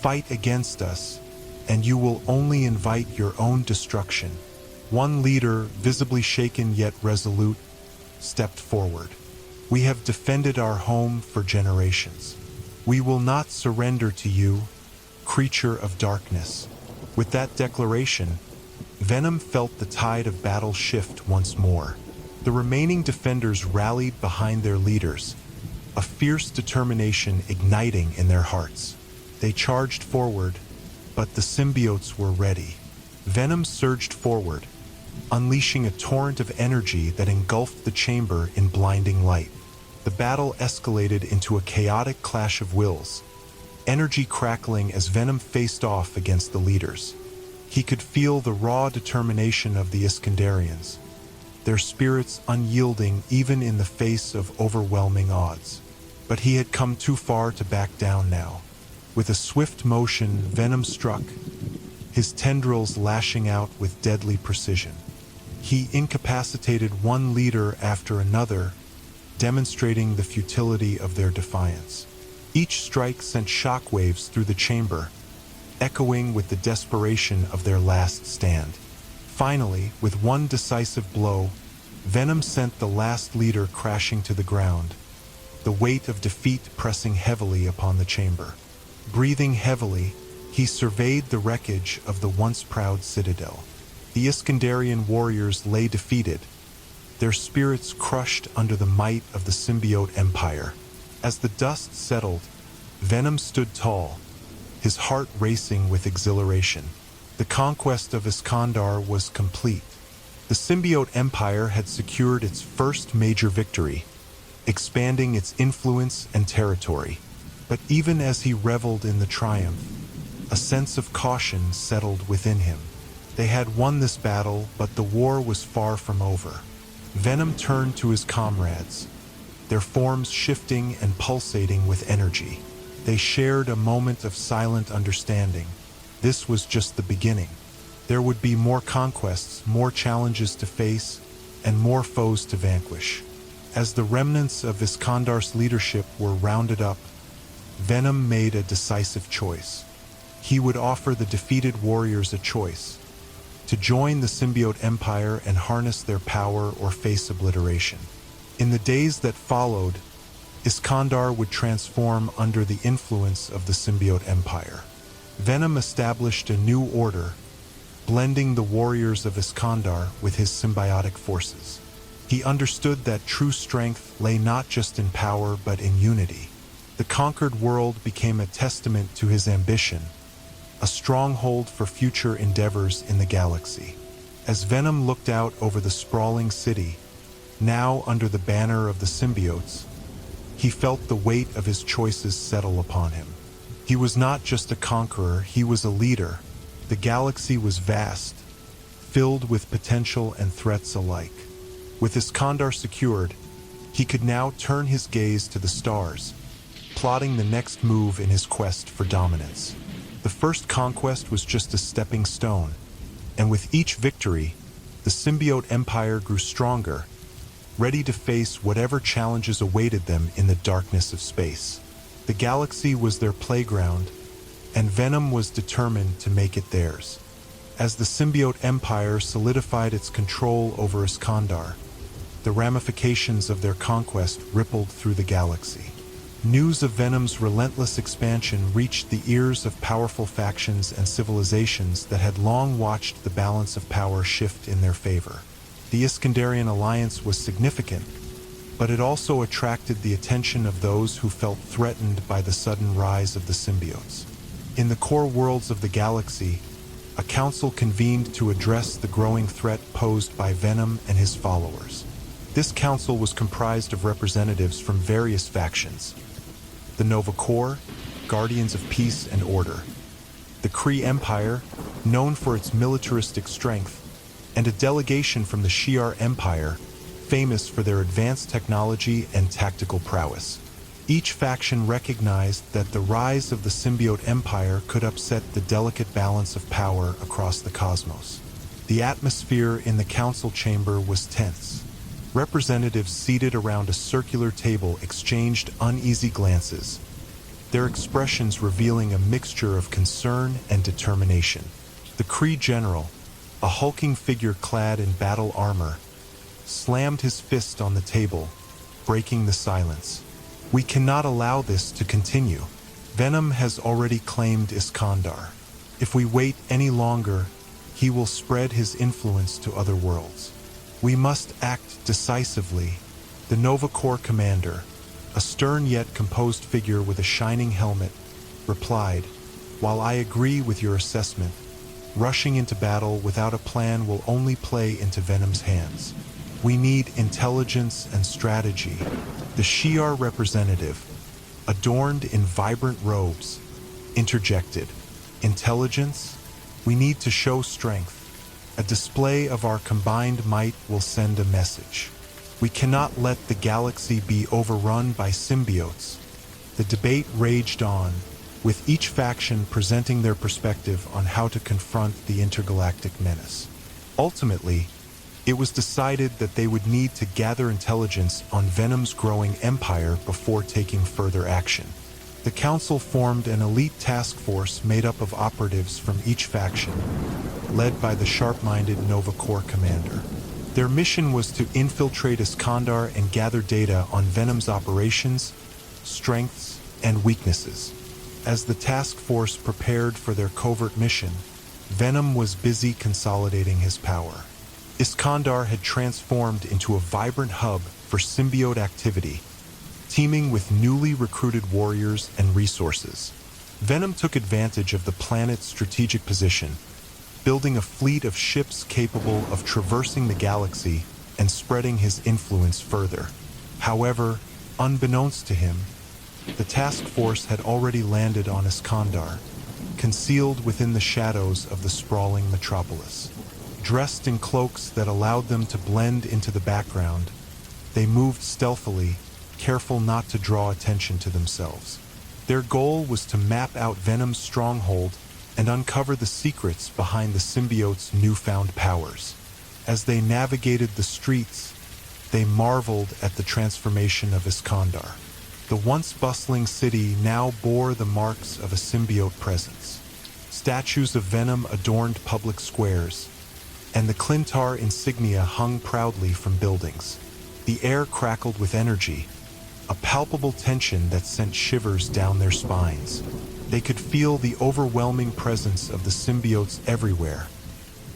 Speaker 1: Fight against us, and you will only invite your own destruction." One leader, visibly shaken yet resolute, stepped forward. "We have defended our home for generations. We will not surrender to you, creature of darkness." With that declaration, Venom felt the tide of battle shift once more. The remaining defenders rallied behind their leaders, a fierce determination igniting in their hearts. They charged forward, but the symbiotes were ready. Venom surged forward, unleashing a torrent of energy that engulfed the chamber in blinding light. The battle escalated into a chaotic clash of wills, energy crackling as Venom faced off against the leaders. He could feel the raw determination of the Iskandarians, their spirits unyielding even in the face of overwhelming odds. But he had come too far to back down now. With a swift motion, Venom struck, his tendrils lashing out with deadly precision. He incapacitated one leader after another, demonstrating the futility of their defiance. Each strike sent shockwaves through the chamber, echoing with the desperation of their last stand. Finally, with one decisive blow, Venom sent the last leader crashing to the ground, the weight of defeat pressing heavily upon the chamber. Breathing heavily, he surveyed the wreckage of the once proud citadel. The Iskandarian warriors lay defeated, their spirits crushed under the might of the symbiote empire. As the dust settled, Venom stood tall, his heart racing with exhilaration. The conquest of Iskandar was complete. The symbiote empire had secured its first major victory, expanding its influence and territory. But even as he reveled in the triumph, a sense of caution settled within him. They had won this battle, but the war was far from over. Venom turned to his comrades, their forms shifting and pulsating with energy. They shared a moment of silent understanding. This was just the beginning. There would be more conquests, more challenges to face, and more foes to vanquish. As the remnants of Iskandar's leadership were rounded up, Venom made a decisive choice. He would offer the defeated warriors a choice: to join the symbiote empire and harness their power or face obliteration. In the days that followed, Iskandar would transform under the influence of the symbiote empire. Venom established a new order, blending the warriors of Iskandar with his symbiotic forces. He understood that true strength lay not just in power but in unity. The conquered world became a testament to his ambition, a stronghold for future endeavors in the galaxy. As Venom looked out over the sprawling city, now under the banner of the symbiotes, he felt the weight of his choices settle upon him. He was not just a conqueror, he was a leader. The galaxy was vast, filled with potential and threats alike. With Iskandar secured, he could now turn his gaze to the stars, plotting the next move in his quest for dominance. The first conquest was just a stepping stone, and with each victory, the symbiote empire grew stronger, ready to face whatever challenges awaited them in the darkness of space. The galaxy was their playground, and Venom was determined to make it theirs. As the symbiote empire solidified its control over Iskandar, the ramifications of their conquest rippled through the galaxy. News of Venom's relentless expansion reached the ears of powerful factions and civilizations that had long watched the balance of power shift in their favor. The Iskandarian alliance was significant, but it also attracted the attention of those who felt threatened by the sudden rise of the symbiotes. In the core worlds of the galaxy, a council convened to address the growing threat posed by Venom and his followers. This council was comprised of representatives from various factions: the Nova Corps, guardians of peace and order; the Kree Empire, known for its militaristic strength; and a delegation from the Shi'ar Empire, famous for their advanced technology and tactical prowess. Each faction recognized that the rise of the symbiote empire could upset the delicate balance of power across the cosmos. The atmosphere in the council chamber was tense. Representatives seated around a circular table exchanged uneasy glances, their expressions revealing a mixture of concern and determination. The Kree general, a hulking figure clad in battle armor, slammed his fist on the table, breaking the silence. "We cannot allow this to continue. Venom has already claimed Iskandar. If we wait any longer, he will spread his influence to other worlds. We must act decisively." The Nova Corps commander, a stern yet composed figure with a shining helmet, replied, "While I agree with your assessment, rushing into battle without a plan will only play into Venom's hands. We need intelligence and strategy." The Shi'ar representative, adorned in vibrant robes, interjected, "Intelligence? We need to show strength. A display of our combined might will send a message. We cannot let the galaxy be overrun by symbiotes." The debate raged on, with each faction presenting their perspective on how to confront the intergalactic menace. Ultimately, it was decided that they would need to gather intelligence on Venom's growing empire before taking further action. The council formed an elite task force made up of operatives from each faction, led by the sharp-minded Nova Corps commander. Their mission was to infiltrate Iskandar and gather data on Venom's operations, strengths, and weaknesses. As the task force prepared for their covert mission, Venom was busy consolidating his power. Iskandar had transformed into a vibrant hub for symbiote activity, teeming with newly recruited warriors and resources. Venom took advantage of the planet's strategic position, building a fleet of ships capable of traversing the galaxy and spreading his influence further. However, unbeknownst to him, the task force had already landed on Iskandar, concealed within the shadows of the sprawling metropolis. Dressed in cloaks that allowed them to blend into the background, they moved stealthily, careful not to draw attention to themselves. Their goal was to map out Venom's stronghold and uncover the secrets behind the symbiote's newfound powers. As they navigated the streets, they marveled at the transformation of Iskandar. The once bustling city now bore the marks of a symbiote presence. Statues of Venom adorned public squares, and the Clintar insignia hung proudly from buildings. The air crackled with energy, a palpable tension that sent shivers down their spines. They could feel the overwhelming presence of the symbiotes everywhere,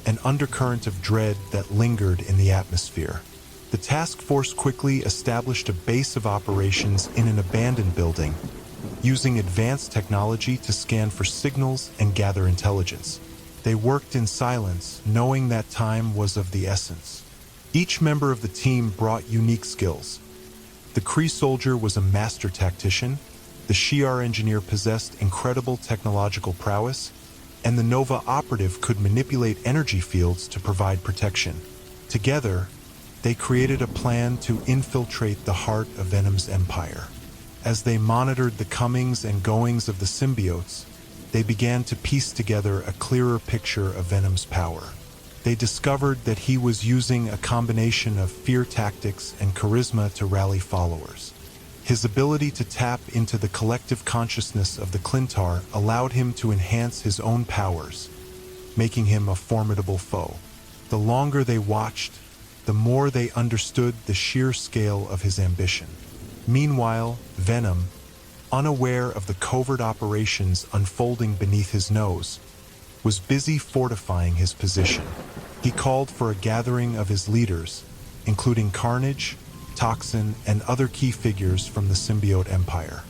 Speaker 1: an undercurrent of dread that lingered in the atmosphere. The task force quickly established a base of operations in an abandoned building, using advanced technology to scan for signals and gather intelligence. They worked in silence, knowing that time was of the essence. Each member of the team brought unique skills. The Kree soldier was a master tactician, the Shi'ar engineer possessed incredible technological prowess, and the Nova operative could manipulate energy fields to provide protection. Together, they created a plan to infiltrate the heart of Venom's empire. As they monitored the comings and goings of the symbiotes, they began to piece together a clearer picture of Venom's power. They discovered that he was using a combination of fear tactics and charisma to rally followers. His ability to tap into the collective consciousness of the Clintar allowed him to enhance his own powers, making him a formidable foe. The longer they watched, the more they understood the sheer scale of his ambition. Meanwhile, Venom, unaware of the covert operations unfolding beneath his nose, was busy fortifying his position. He called for a gathering of his leaders, including Carnage, Toxin, and other key figures from the Symbiote Empire.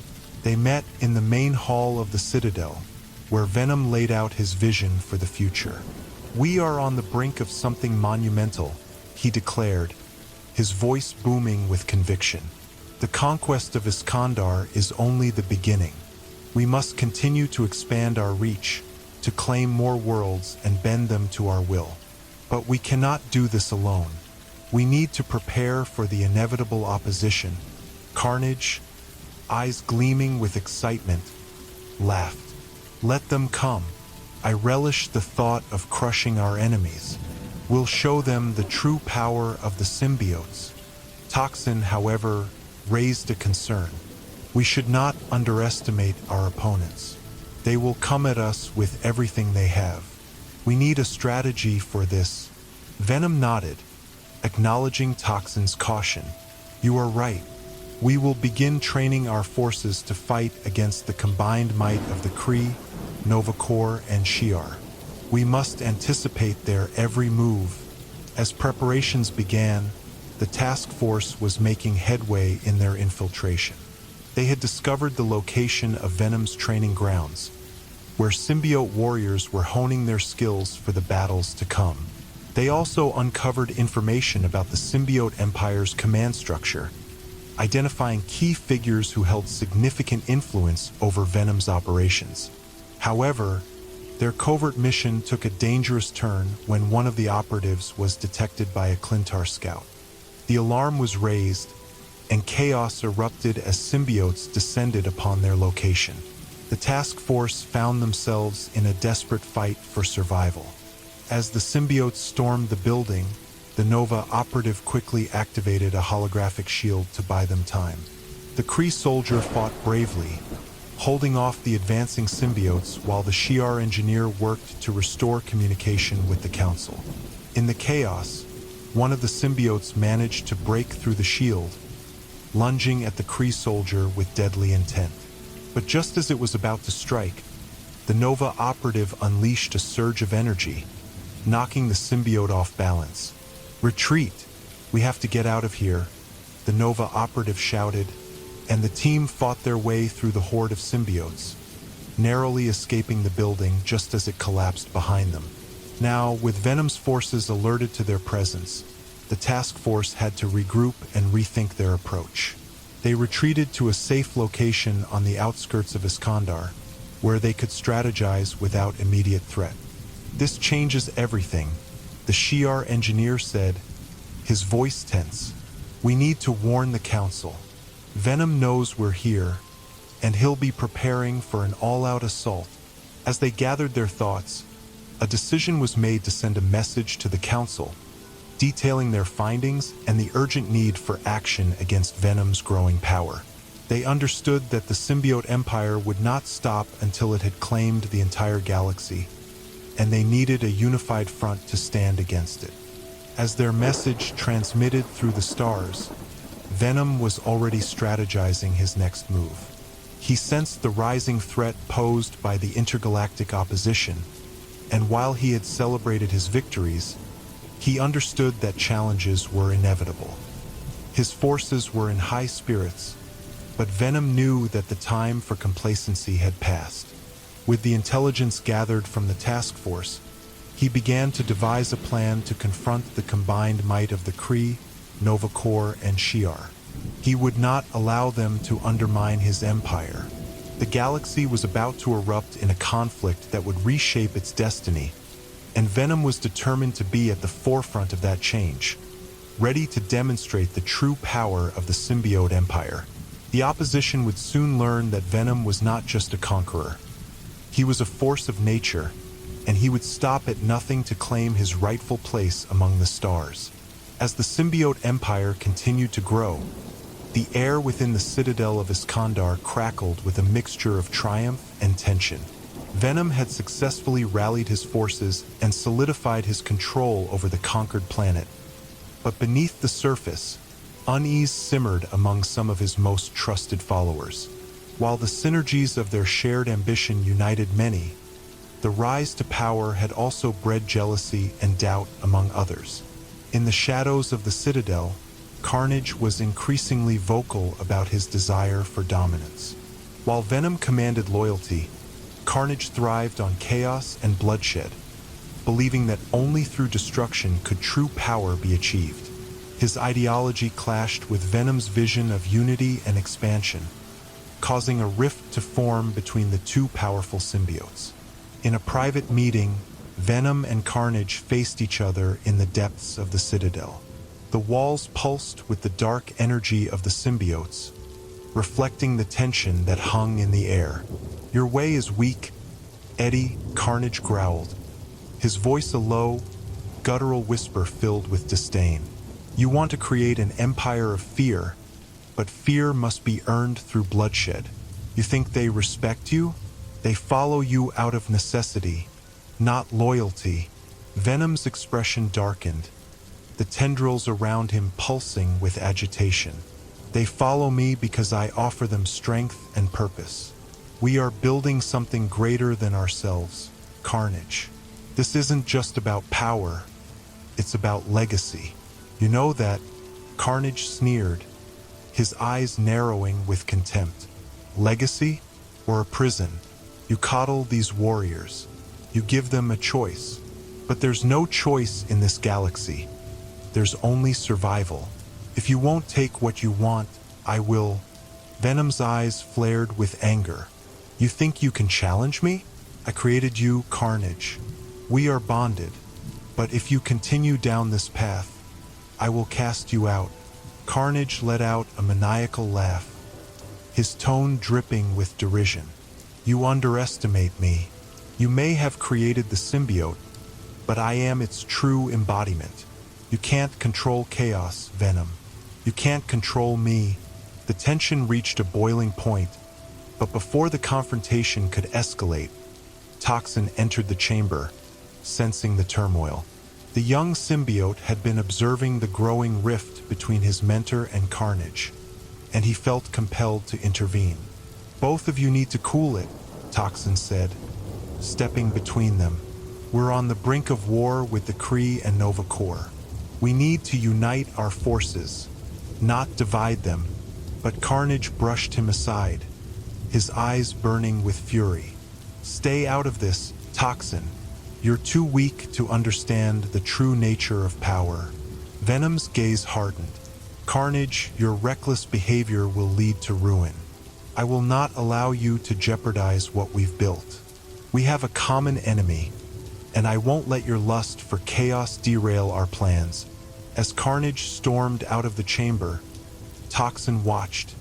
Speaker 1: They met in the main hall of the Citadel, where Venom laid out his vision for the future. "We are on the brink of something monumental," he declared, his voice booming with conviction. "The conquest of Iskandar is only the beginning. We must continue to expand our reach, to claim more worlds and bend them to our will. But we cannot do this alone. We need to prepare for the inevitable opposition." Carnage, eyes gleaming with excitement, laughed. "Let them come. I relish the thought of crushing our enemies. We'll show them the true power of the symbiotes." Toxin, however, raised a concern. "We should not underestimate our opponents. They will come at us with everything they have. We need a strategy for this." Venom nodded, acknowledging Toxin's caution. "You are right. We will begin training our forces to fight against the combined might of the Kree, Nova Corps, and Shi'ar. We must anticipate their every move." As preparations began, the task force was making headway in their infiltration. They had discovered the location of Venom's training grounds, where symbiote warriors were honing their skills for the battles to come. They also uncovered information about the Symbiote Empire's command structure, identifying key figures who held significant influence over Venom's operations. However, their covert mission took a dangerous turn when one of the operatives was detected by a Clintar scout. The alarm was raised, and chaos erupted as symbiotes descended upon their location. The task force found themselves in a desperate fight for survival. As the symbiotes stormed the building, the Nova operative quickly activated a holographic shield to buy them time. The Kree soldier fought bravely, holding off the advancing symbiotes while the Shi'ar engineer worked to restore communication with the Council. In the chaos, one of the symbiotes managed to break through the shield, lunging at the Kree soldier with deadly intent. But just as it was about to strike, the Nova operative unleashed a surge of energy, knocking the symbiote off balance. "Retreat! We have to get out of here," the Nova operative shouted, and the team fought their way through the horde of symbiotes, narrowly escaping the building just as it collapsed behind them. Now, with Venom's forces alerted to their presence, the task force had to regroup and rethink their approach. They retreated to a safe location on the outskirts of Iskandar, where they could strategize without immediate threat. "This changes everything," the Shi'ar engineer said, his voice tense. "We need to warn the Council. Venom knows we're here, and he'll be preparing for an all-out assault." As they gathered their thoughts, a decision was made to send a message to the Council, detailing their findings and the urgent need for action against Venom's growing power. They understood that the Symbiote Empire would not stop until it had claimed the entire galaxy, and they needed a unified front to stand against it. As their message transmitted through the stars, Venom was already strategizing his next move. He sensed the rising threat posed by the intergalactic opposition, and while he had celebrated his victories, he understood that challenges were inevitable. His forces were in high spirits, but Venom knew that the time for complacency had passed. With the intelligence gathered from the task force, he began to devise a plan to confront the combined might of the Kree, Nova Corps, and Shi'ar. He would not allow them to undermine his empire. The galaxy was about to erupt in a conflict that would reshape its destiny, and Venom was determined to be at the forefront of that change, ready to demonstrate the true power of the Symbiote Empire. The opposition would soon learn that Venom was not just a conqueror. He was a force of nature, and he would stop at nothing to claim his rightful place among the stars. As the symbiote empire continued to grow, the air within the citadel of Iskandar crackled with a mixture of triumph and tension. Venom had successfully rallied his forces and solidified his control over the conquered planet. But beneath the surface, unease simmered among some of his most trusted followers. While the synergies of their shared ambition united many, the rise to power had also bred jealousy and doubt among others. In the shadows of the Citadel, Carnage was increasingly vocal about his desire for dominance. While Venom commanded loyalty, Carnage thrived on chaos and bloodshed, believing that only through destruction could true power be achieved. His ideology clashed with Venom's vision of unity and expansion, causing a rift to form between the two powerful symbiotes. In a private meeting, Venom and Carnage faced each other in the depths of the Citadel. The walls pulsed with the dark energy of the symbiotes, reflecting the tension that hung in the air. "Your way is weak, Eddie," Carnage growled, his voice a low, guttural whisper filled with disdain. "You want to create an empire of fear, but fear must be earned through bloodshed. You think they respect you? They follow you out of necessity, not loyalty." Venom's expression darkened, the tendrils around him pulsing with agitation. "They follow me because I offer them strength and purpose. We are building something greater than ourselves, Carnage. This isn't just about power, it's about legacy. You know that?" Carnage sneered, his eyes narrowing with contempt. "Legacy or a prison? You coddle these warriors. You give them a choice. But there's no choice in this galaxy. There's only survival. If you won't take what you want, I will." Venom's eyes flared with anger. "You think you can challenge me? I created you, Carnage. We are bonded. But if you continue down this path, I will cast you out." Carnage let out a maniacal laugh, his tone dripping with derision. "You underestimate me. You may have created the symbiote, but I am its true embodiment. You can't control chaos, Venom. You can't control me." The tension reached a boiling point, but before the confrontation could escalate, Toxin entered the chamber, sensing the turmoil. The young symbiote had been observing the growing rift between his mentor and Carnage, and he felt compelled to intervene. "Both of you need to cool it," Toxin said, stepping between them. "We're on the brink of war with the Kree and Nova Corps. We need to unite our forces, not divide them." But Carnage brushed him aside, his eyes burning with fury. "Stay out of this, Toxin. You're too weak to understand the true nature of power." Venom's gaze hardened. "Carnage, your reckless behavior will lead to ruin. I will not allow you to jeopardize what we've built. We have a common enemy, and I won't let your lust for chaos derail our plans." As Carnage stormed out of the chamber, Toxin watched,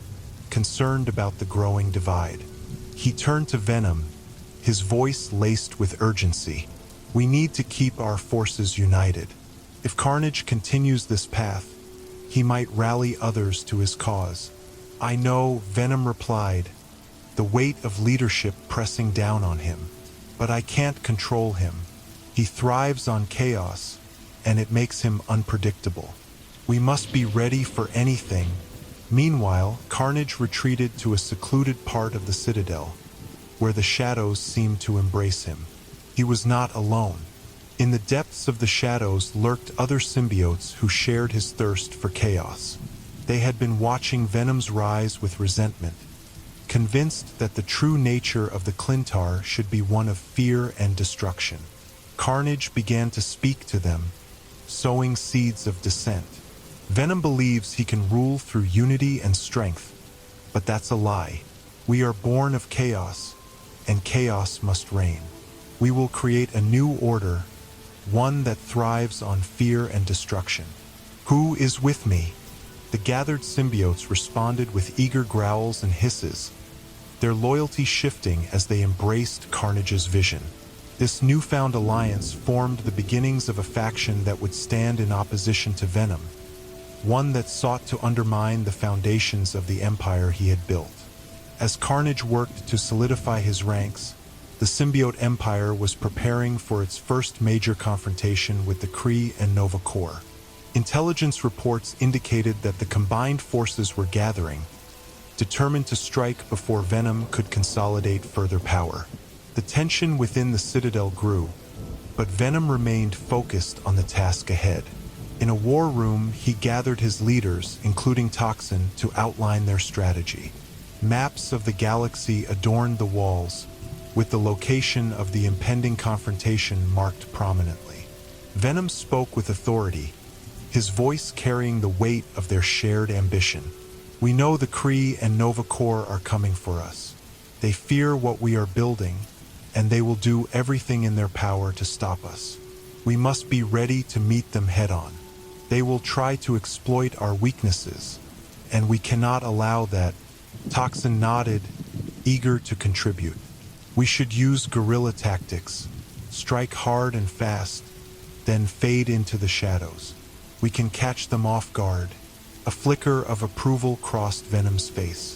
Speaker 1: concerned about the growing divide. He turned to Venom, his voice laced with urgency. "We need to keep our forces united. If Carnage continues this path, he might rally others to his cause." "I know," Venom replied, the weight of leadership pressing down on him. "But I can't control him. He thrives on chaos, and it makes him unpredictable. We must be ready for anything." Meanwhile, Carnage retreated to a secluded part of the Citadel, where the shadows seemed to embrace him. He was not alone. In the depths of the shadows lurked other symbiotes who shared his thirst for chaos. They had been watching Venom's rise with resentment, convinced that the true nature of the Clintar should be one of fear and destruction. Carnage began to speak to them, sowing seeds of dissent. Venom believes he can rule through unity and strength, but that's a lie. We are born of chaos, and chaos must reign. We will create a new order, one that thrives on fear and destruction. Who is with me? The gathered symbiotes responded with eager growls and hisses, their loyalty shifting as they embraced Carnage's vision. This newfound alliance formed the beginnings of a faction that would stand in opposition to Venom, one that sought to undermine the foundations of the empire he had built. As Carnage worked to solidify his ranks, the symbiote empire was preparing for its first major confrontation with the Kree and Nova Corps. Intelligence reports indicated that the combined forces were gathering, determined to strike before Venom could consolidate further power. The tension within the Citadel grew, but Venom remained focused on the task ahead. In a war room, he gathered his leaders, including Toxin, to outline their strategy. Maps of the galaxy adorned the walls, with the location of the impending confrontation marked prominently. Venom spoke with authority, his voice carrying the weight of their shared ambition. "We know the Kree and Nova Corps are coming for us. They fear what we are building, and they will do everything in their power to stop us. We must be ready to meet them head-on. They will try to exploit our weaknesses, and we cannot allow that." Toxin nodded, eager to contribute. "We should use guerrilla tactics, strike hard and fast, then fade into the shadows. We can catch them off guard." A flicker of approval crossed Venom's face.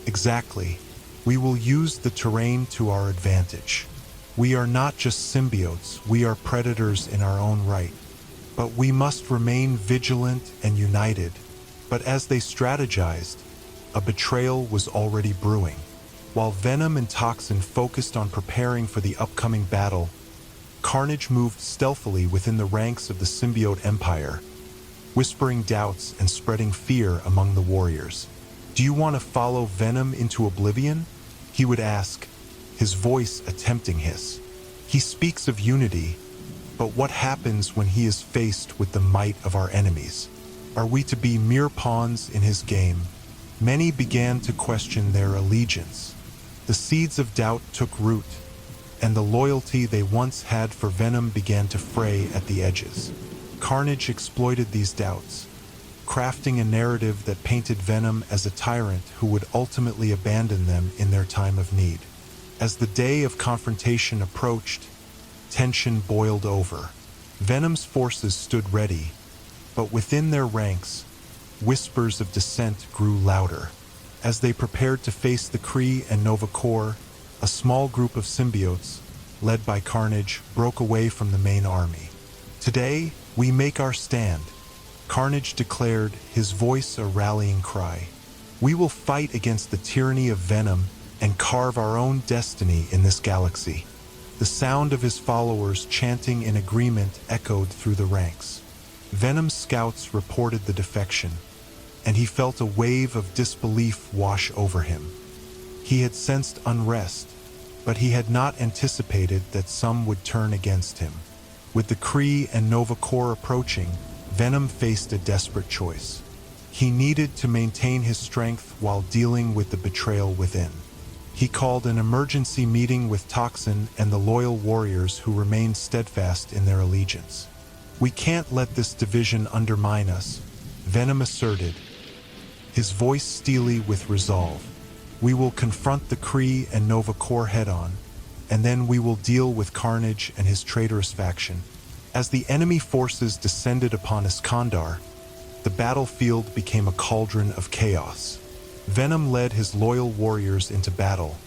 Speaker 1: "Exactly. We will use the terrain to our advantage. We are not just symbiotes, we are predators in our own right. But we must remain vigilant and united." But as they strategized, a betrayal was already brewing. While Venom and Toxin focused on preparing for the upcoming battle, Carnage moved stealthily within the ranks of the symbiote empire, whispering doubts and spreading fear among the warriors. "Do you want to follow Venom into oblivion?" he would ask, his voice a tempting hiss. "He speaks of unity, but what happens when he is faced with the might of our enemies? Are we to be mere pawns in his game?" Many began to question their allegiance. The seeds of doubt took root, and the loyalty they once had for Venom began to fray at the edges. Carnage exploited these doubts, crafting a narrative that painted Venom as a tyrant who would ultimately abandon them in their time of need. As the day of confrontation approached, tension boiled over. Venom's forces stood ready, but within their ranks, whispers of dissent grew louder. As they prepared to face the Kree and Nova Corps, a small group of symbiotes, led by Carnage, broke away from the main army. "Today, we make our stand," Carnage declared, his voice a rallying cry. "We will fight against the tyranny of Venom and carve our own destiny in this galaxy." The sound of his followers chanting in agreement echoed through the ranks. Venom's scouts reported the defection, and he felt a wave of disbelief wash over him. He had sensed unrest, but he had not anticipated that some would turn against him. With the Kree and Nova Corps approaching, Venom faced a desperate choice. He needed to maintain his strength while dealing with the betrayal within. He called an emergency meeting with Toxin and the loyal warriors who remained steadfast in their allegiance. "We can't let this division undermine us," Venom asserted, his voice steely with resolve. "We will confront the Kree and Nova Corps head-on, and then we will deal with Carnage and his traitorous faction." As the enemy forces descended upon Iskandar, the battlefield became a cauldron of chaos. Venom led his loyal warriors into battle,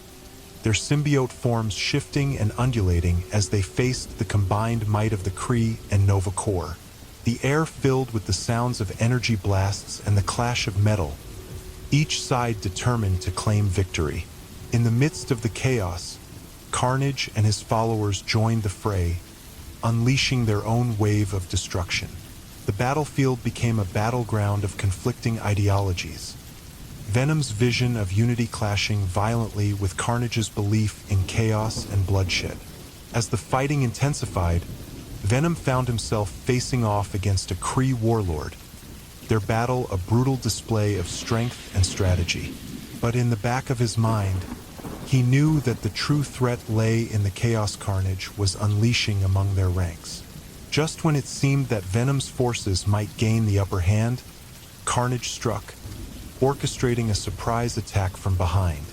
Speaker 1: their symbiote forms shifting and undulating as they faced the combined might of the Kree and Nova Corps. The air filled with the sounds of energy blasts and the clash of metal, each side determined to claim victory. In the midst of the chaos, Carnage and his followers joined the fray, unleashing their own wave of destruction. The battlefield became a battleground of conflicting ideologies, Venom's vision of unity clashing violently with Carnage's belief in chaos and bloodshed. As the fighting intensified, Venom found himself facing off against a Kree warlord, their battle a brutal display of strength and strategy. But in the back of his mind, he knew that the true threat lay in the chaos Carnage was unleashing among their ranks. Just when it seemed that Venom's forces might gain the upper hand, Carnage struck, orchestrating a surprise attack from behind.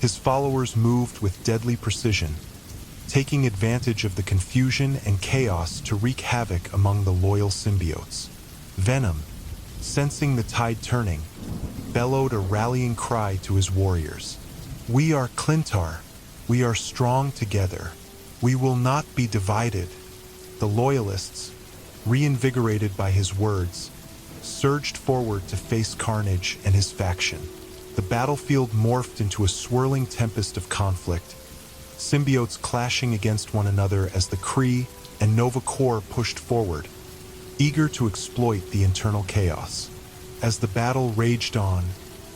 Speaker 1: His followers moved with deadly precision, taking advantage of the confusion and chaos to wreak havoc among the loyal symbiotes. Venom, sensing the tide turning, bellowed a rallying cry to his warriors. "We are Clintar. We are strong together. We will not be divided." The loyalists, reinvigorated by his words, surged forward to face Carnage and his faction. The battlefield morphed into a swirling tempest of conflict, symbiotes clashing against one another as the Kree and Nova Corps pushed forward, eager to exploit the internal chaos. As the battle raged on,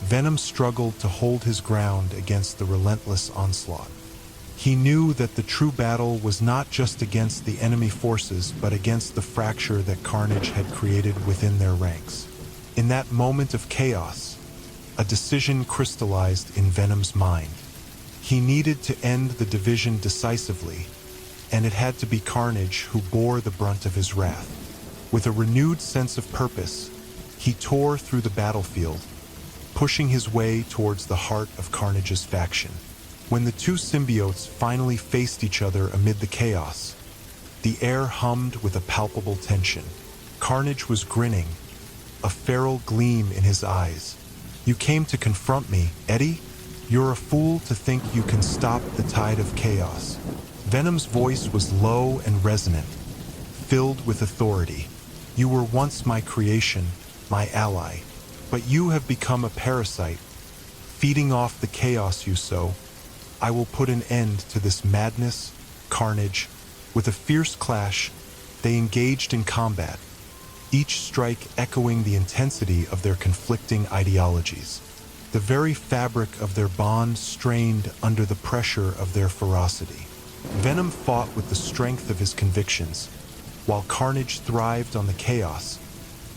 Speaker 1: Venom struggled to hold his ground against the relentless onslaught. He knew that the true battle was not just against the enemy forces, but against the fracture that Carnage had created within their ranks. In that moment of chaos, a decision crystallized in Venom's mind. He needed to end the division decisively, and it had to be Carnage who bore the brunt of his wrath. With a renewed sense of purpose, he tore through the battlefield, pushing his way towards the heart of Carnage's faction. When the two symbiotes finally faced each other amid the chaos, the air hummed with a palpable tension. Carnage was grinning, a feral gleam in his eyes. "You came to confront me, Eddie? You're a fool to think you can stop the tide of chaos." Venom's voice was low and resonant, filled with authority. "You were once my creation, my ally, but you have become a parasite, feeding off the chaos you sow. I will put an end to this madness." Carnage. With a fierce clash, they engaged in combat, each strike echoing the intensity of their conflicting ideologies. The very fabric of their bond strained under the pressure of their ferocity. Venom fought with the strength of his convictions, while Carnage thrived on the chaos,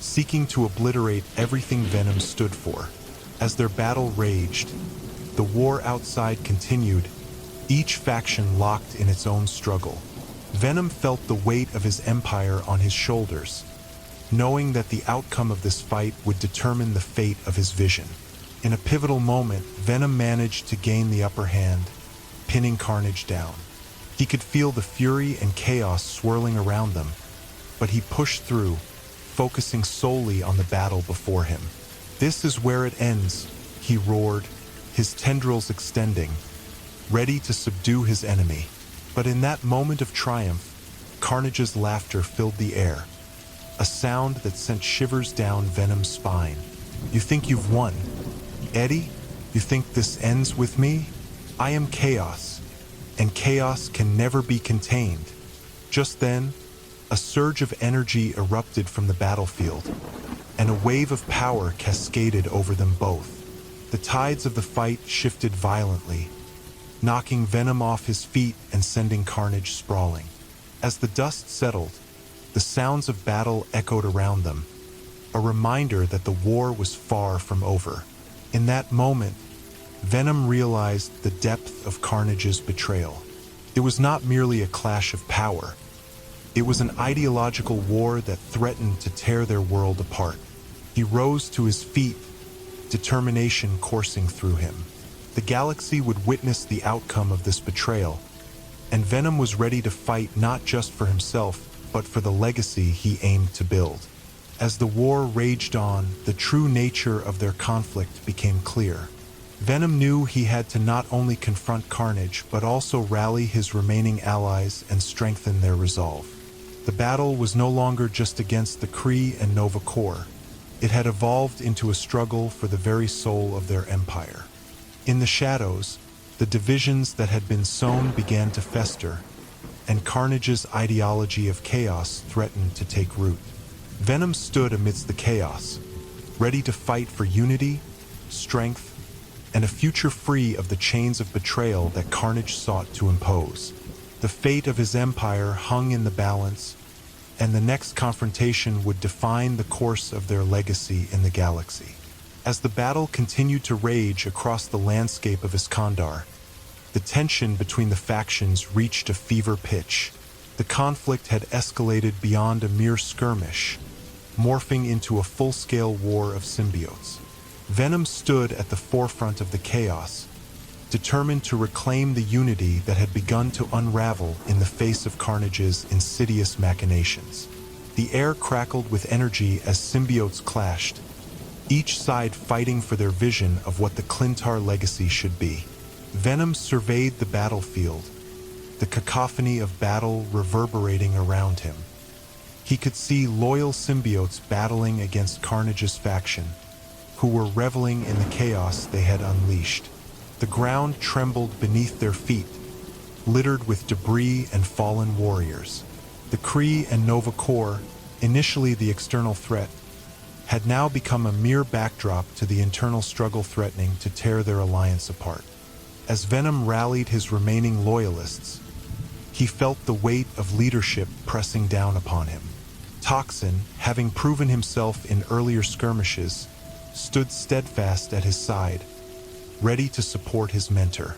Speaker 1: seeking to obliterate everything Venom stood for. As their battle raged, the war outside continued, each faction locked in its own struggle. Venom felt the weight of his empire on his shoulders, knowing that the outcome of this fight would determine the fate of his vision. In a pivotal moment, Venom managed to gain the upper hand, pinning Carnage down. He could feel the fury and chaos swirling around them, but he pushed through, focusing solely on the battle before him. "This is where it ends," he roared, his tendrils extending, ready to subdue his enemy. But in that moment of triumph, Carnage's laughter filled the air, a sound that sent shivers down Venom's spine. "You think you've won, Eddie? You think this ends with me? I am chaos, and chaos can never be contained." Just then, a surge of energy erupted from the battlefield, and a wave of power cascaded over them both. The tides of the fight shifted violently, knocking Venom off his feet and sending Carnage sprawling. As the dust settled, the sounds of battle echoed around them, a reminder that the war was far from over. In that moment, Venom realized the depth of Carnage's betrayal. It was not merely a clash of power. It was an ideological war that threatened to tear their world apart. He rose to his feet, determination coursing through him. The galaxy would witness the outcome of this betrayal, and Venom was ready to fight not just for himself, but for the legacy he aimed to build. As the war raged on, the true nature of their conflict became clear. Venom knew he had to not only confront Carnage, but also rally his remaining allies and strengthen their resolve. The battle was no longer just against the Kree and Nova Corps. It had evolved into a struggle for the very soul of their empire. In the shadows, the divisions that had been sown began to fester, and Carnage's ideology of chaos threatened to take root. Venom stood amidst the chaos, ready to fight for unity, strength, and a future free of the chains of betrayal that Carnage sought to impose. The fate of his empire hung in the balance, and the next confrontation would define the course of their legacy in the galaxy. As the battle continued to rage across the landscape of Iskandar, the tension between the factions reached a fever pitch. The conflict had escalated beyond a mere skirmish, morphing into a full-scale war of symbiotes. Venom stood at the forefront of the chaos, determined to reclaim the unity that had begun to unravel in the face of Carnage's insidious machinations. The air crackled with energy as symbiotes clashed, each side fighting for their vision of what the Clintar legacy should be. Venom surveyed the battlefield, the cacophony of battle reverberating around him. He could see loyal symbiotes battling against Carnage's faction, who were reveling in the chaos they had unleashed. The ground trembled beneath their feet, littered with debris and fallen warriors. The Kree and Nova Corps, initially the external threat, had now become a mere backdrop to the internal struggle threatening to tear their alliance apart. As Venom rallied his remaining loyalists, he felt the weight of leadership pressing down upon him. Toxin, having proven himself in earlier skirmishes, stood steadfast at his side, ready to support his mentor.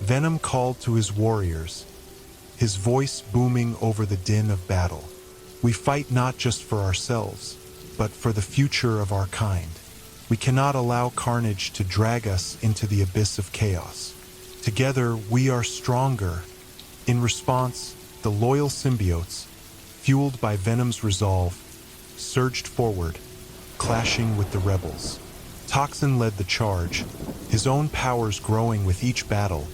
Speaker 1: Venom called to his warriors, his voice booming over the din of battle. We fight not just for ourselves, but for the future of our kind. We cannot allow carnage to drag us into the abyss of chaos. Together, we are stronger. In response, the loyal symbiotes, fueled by Venom's resolve, surged forward, clashing with the rebels. Toxin led the charge, his own powers growing with each battle,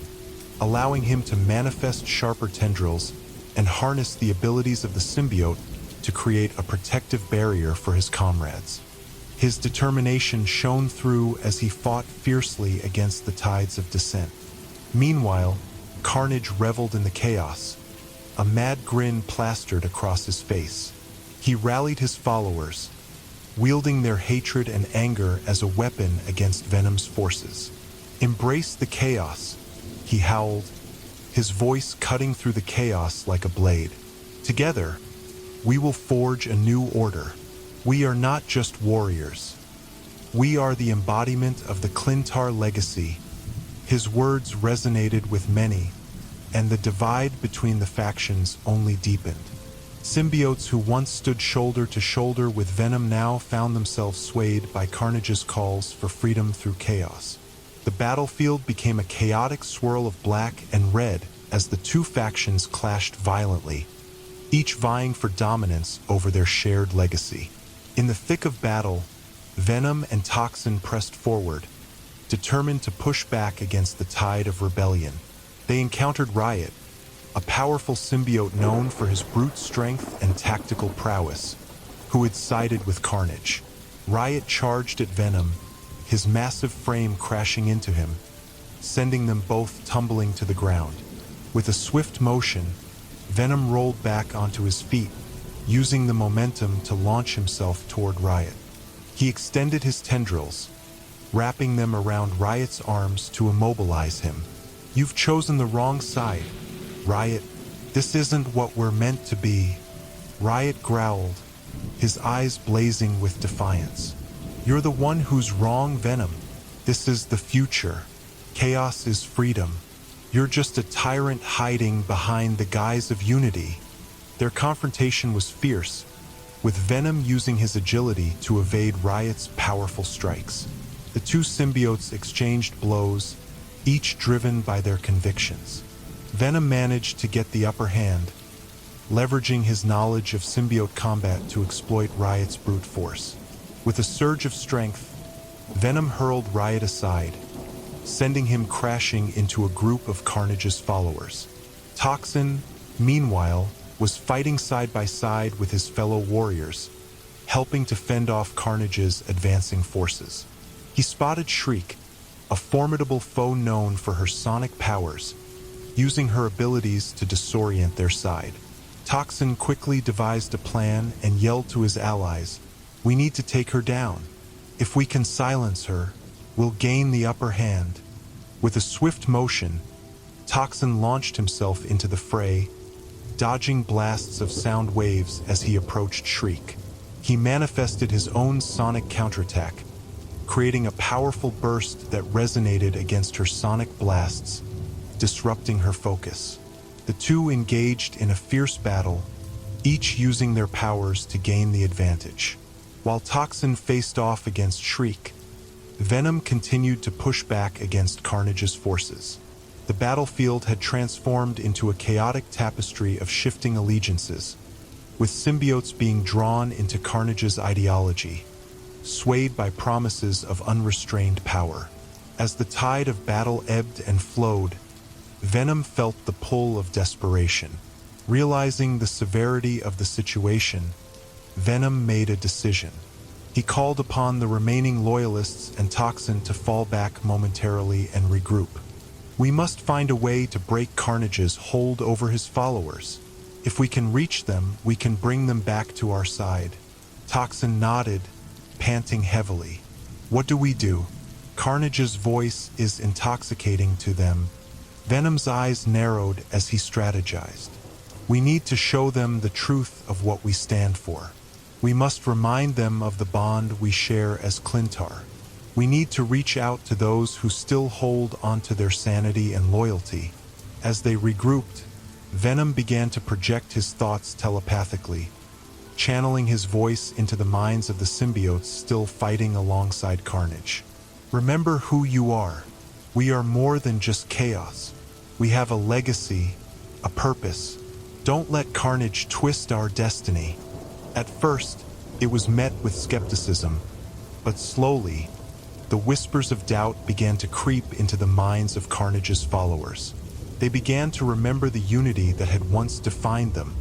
Speaker 1: allowing him to manifest sharper tendrils and harness the abilities of the symbiote to create a protective barrier for his comrades. His determination shone through as he fought fiercely against the tides of dissent. Meanwhile, Carnage reveled in the chaos, a mad grin plastered across his face. He rallied his followers, wielding their hatred and anger as a weapon against Venom's forces. "Embrace the chaos," he howled, his voice cutting through the chaos like a blade. "Together, we will forge a new order. We are not just warriors. We are the embodiment of the Clintar legacy." His words resonated with many, and the divide between the factions only deepened. Symbiotes who once stood shoulder to shoulder with Venom now found themselves swayed by Carnage's calls for freedom through chaos. The battlefield became a chaotic swirl of black and red as the two factions clashed violently, each vying for dominance over their shared legacy. In the thick of battle, Venom and Toxin pressed forward, determined to push back against the tide of rebellion. They encountered Riot, a powerful symbiote known for his brute strength and tactical prowess, who had sided with Carnage. Riot charged at Venom, his massive frame crashing into him, sending them both tumbling to the ground. With a swift motion, Venom rolled back onto his feet, using the momentum to launch himself toward Riot. He extended his tendrils, wrapping them around Riot's arms to immobilize him. "You've chosen the wrong side, Riot. This isn't what we're meant to be." Riot growled, his eyes blazing with defiance. "You're the one who's wrong, Venom. This is the future. Chaos is freedom. You're just a tyrant hiding behind the guise of unity." Their confrontation was fierce, with Venom using his agility to evade Riot's powerful strikes. The two symbiotes exchanged blows, each driven by their convictions. Venom managed to get the upper hand, leveraging his knowledge of symbiote combat to exploit Riot's brute force. With a surge of strength, Venom hurled Riot aside, sending him crashing into a group of Carnage's followers. Toxin, meanwhile, was fighting side by side with his fellow warriors, helping to fend off Carnage's advancing forces. He spotted Shriek, a formidable foe known for her sonic powers, using her abilities to disorient their side. Toxin quickly devised a plan and yelled to his allies, "We need to take her down. If we can silence her, we'll gain the upper hand." With a swift motion, Toxin launched himself into the fray, dodging blasts of sound waves as he approached Shriek. He manifested his own sonic counterattack, creating a powerful burst that resonated against her sonic blasts, disrupting her focus. The two engaged in a fierce battle, each using their powers to gain the advantage. While Toxin faced off against Shriek, Venom continued to push back against Carnage's forces. The battlefield had transformed into a chaotic tapestry of shifting allegiances, with symbiotes being drawn into Carnage's ideology, swayed by promises of unrestrained power. As the tide of battle ebbed and flowed, Venom felt the pull of desperation. Realizing the severity of the situation, Venom made a decision. He called upon the remaining loyalists and Toxin to fall back momentarily and regroup. We must find a way to break Carnage's hold over his followers. If we can reach them, we can bring them back to our side. Toxin nodded, panting heavily. What do we do? Carnage's voice is intoxicating to them. Venom's eyes narrowed as he strategized. We need to show them the truth of what we stand for. We must remind them of the bond we share as Clintar. We need to reach out to those who still hold onto their sanity and loyalty. As they regrouped, Venom began to project his thoughts telepathically, channeling his voice into the minds of the symbiotes still fighting alongside Carnage. Remember who you are. We are more than just chaos. We have a legacy, a purpose. Don't let Carnage twist our destiny. At first, it was met with skepticism, but slowly, the whispers of doubt began to creep into the minds of Carnage's followers. They began to remember the unity that had once defined them,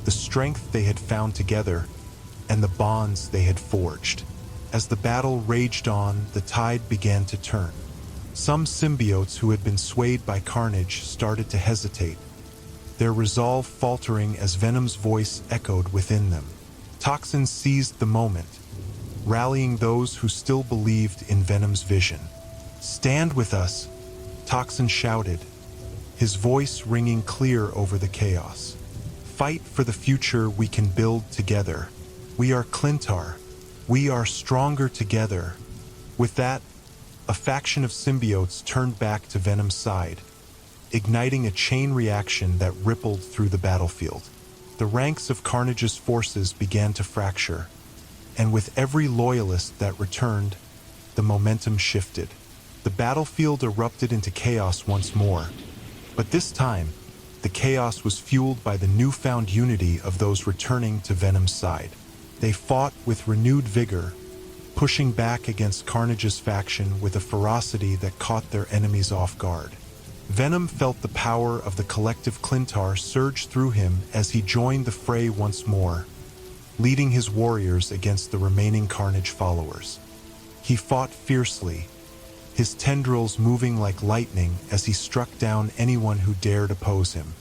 Speaker 1: the strength they had found together, and the bonds they had forged. As the battle raged on, the tide began to turn. Some symbiotes who had been swayed by Carnage started to hesitate, their resolve faltering as Venom's voice echoed within them. Toxin seized the moment, rallying those who still believed in Venom's vision. "Stand with us," Toxin shouted, his voice ringing clear over the chaos. "Fight for the future we can build together. We are Clintar. We are stronger together." With that, a faction of symbiotes turned back to Venom's side, igniting a chain reaction that rippled through the battlefield. The ranks of Carnage's forces began to fracture, and with every loyalist that returned, the momentum shifted. The battlefield erupted into chaos once more, but this time, the chaos was fueled by the newfound unity of those returning to Venom's side. They fought with renewed vigor, pushing back against Carnage's faction with a ferocity that caught their enemies off guard. Venom felt the power of the collective Clintar surge through him as he joined the fray once more, leading his warriors against the remaining Carnage followers. He fought fiercely, his tendrils moving like lightning as he struck down anyone who dared oppose him.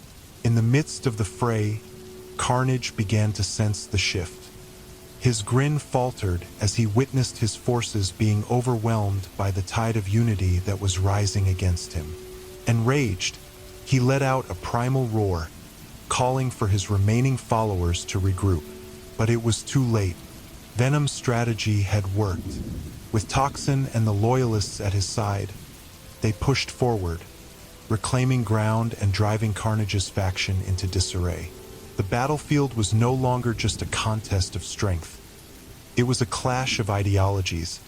Speaker 1: In the midst of the fray, Carnage began to sense the shift. His grin faltered as he witnessed his forces being overwhelmed by the tide of unity that was rising against him. Enraged, he let out a primal roar, calling for his remaining followers to regroup. But it was too late. Venom's strategy had worked. With Toxin and the Loyalists at his side, they pushed forward, reclaiming ground and driving Carnage's faction into disarray. The battlefield was no longer just a contest of strength. It was a clash of ideologies,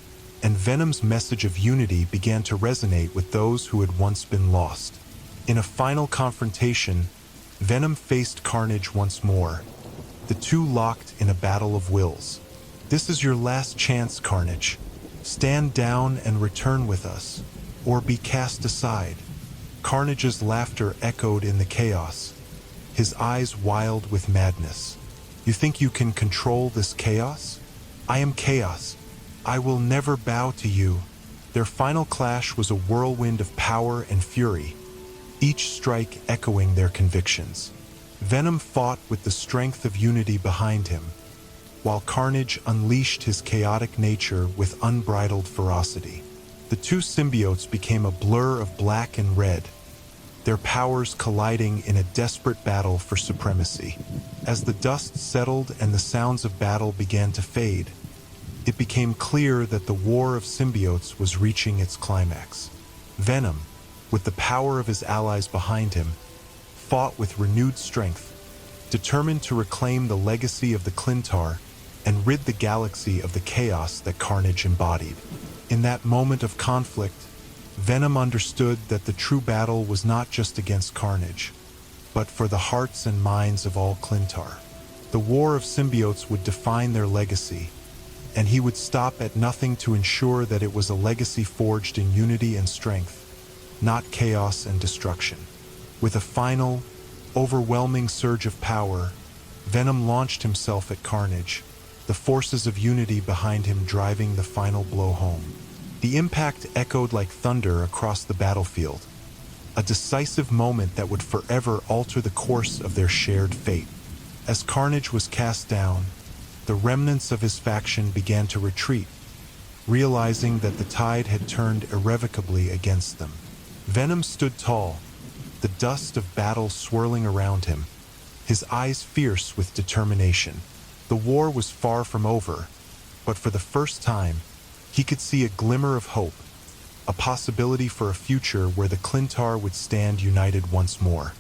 Speaker 1: and Venom's message of unity began to resonate with those who had once been lost. In a final confrontation, Venom faced Carnage once more, the two locked in a battle of wills. "This is your last chance, Carnage. Stand down and return with us, or be cast aside." Carnage's laughter echoed in the chaos, his eyes wild with madness. "You think you can control this chaos? I am chaos. I will never bow to you." Their final clash was a whirlwind of power and fury, each strike echoing their convictions. Venom fought with the strength of unity behind him, while Carnage unleashed his chaotic nature with unbridled ferocity. The two symbiotes became a blur of black and red, their powers colliding in a desperate battle for supremacy. As the dust settled and the sounds of battle began to fade, it became clear that the war of symbiotes was reaching its climax. Venom, with the power of his allies behind him, fought with renewed strength, determined to reclaim the legacy of the Clintar and rid the galaxy of the chaos that Carnage embodied. In that moment of conflict, Venom understood that the true battle was not just against Carnage, but for the hearts and minds of all Clintar. The war of symbiotes would define their legacy, and he would stop at nothing to ensure that it was a legacy forged in unity and strength, not chaos and destruction. With a final, overwhelming surge of power, Venom launched himself at Carnage, the forces of unity behind him driving the final blow home. The impact echoed like thunder across the battlefield, a decisive moment that would forever alter the course of their shared fate. As Carnage was cast down, the remnants of his faction began to retreat, realizing that the tide had turned irrevocably against them. Venom stood tall, the dust of battle swirling around him, his eyes fierce with determination. The war was far from over, but for the first time, he could see a glimmer of hope, a possibility for a future where the Clintar would stand united once more.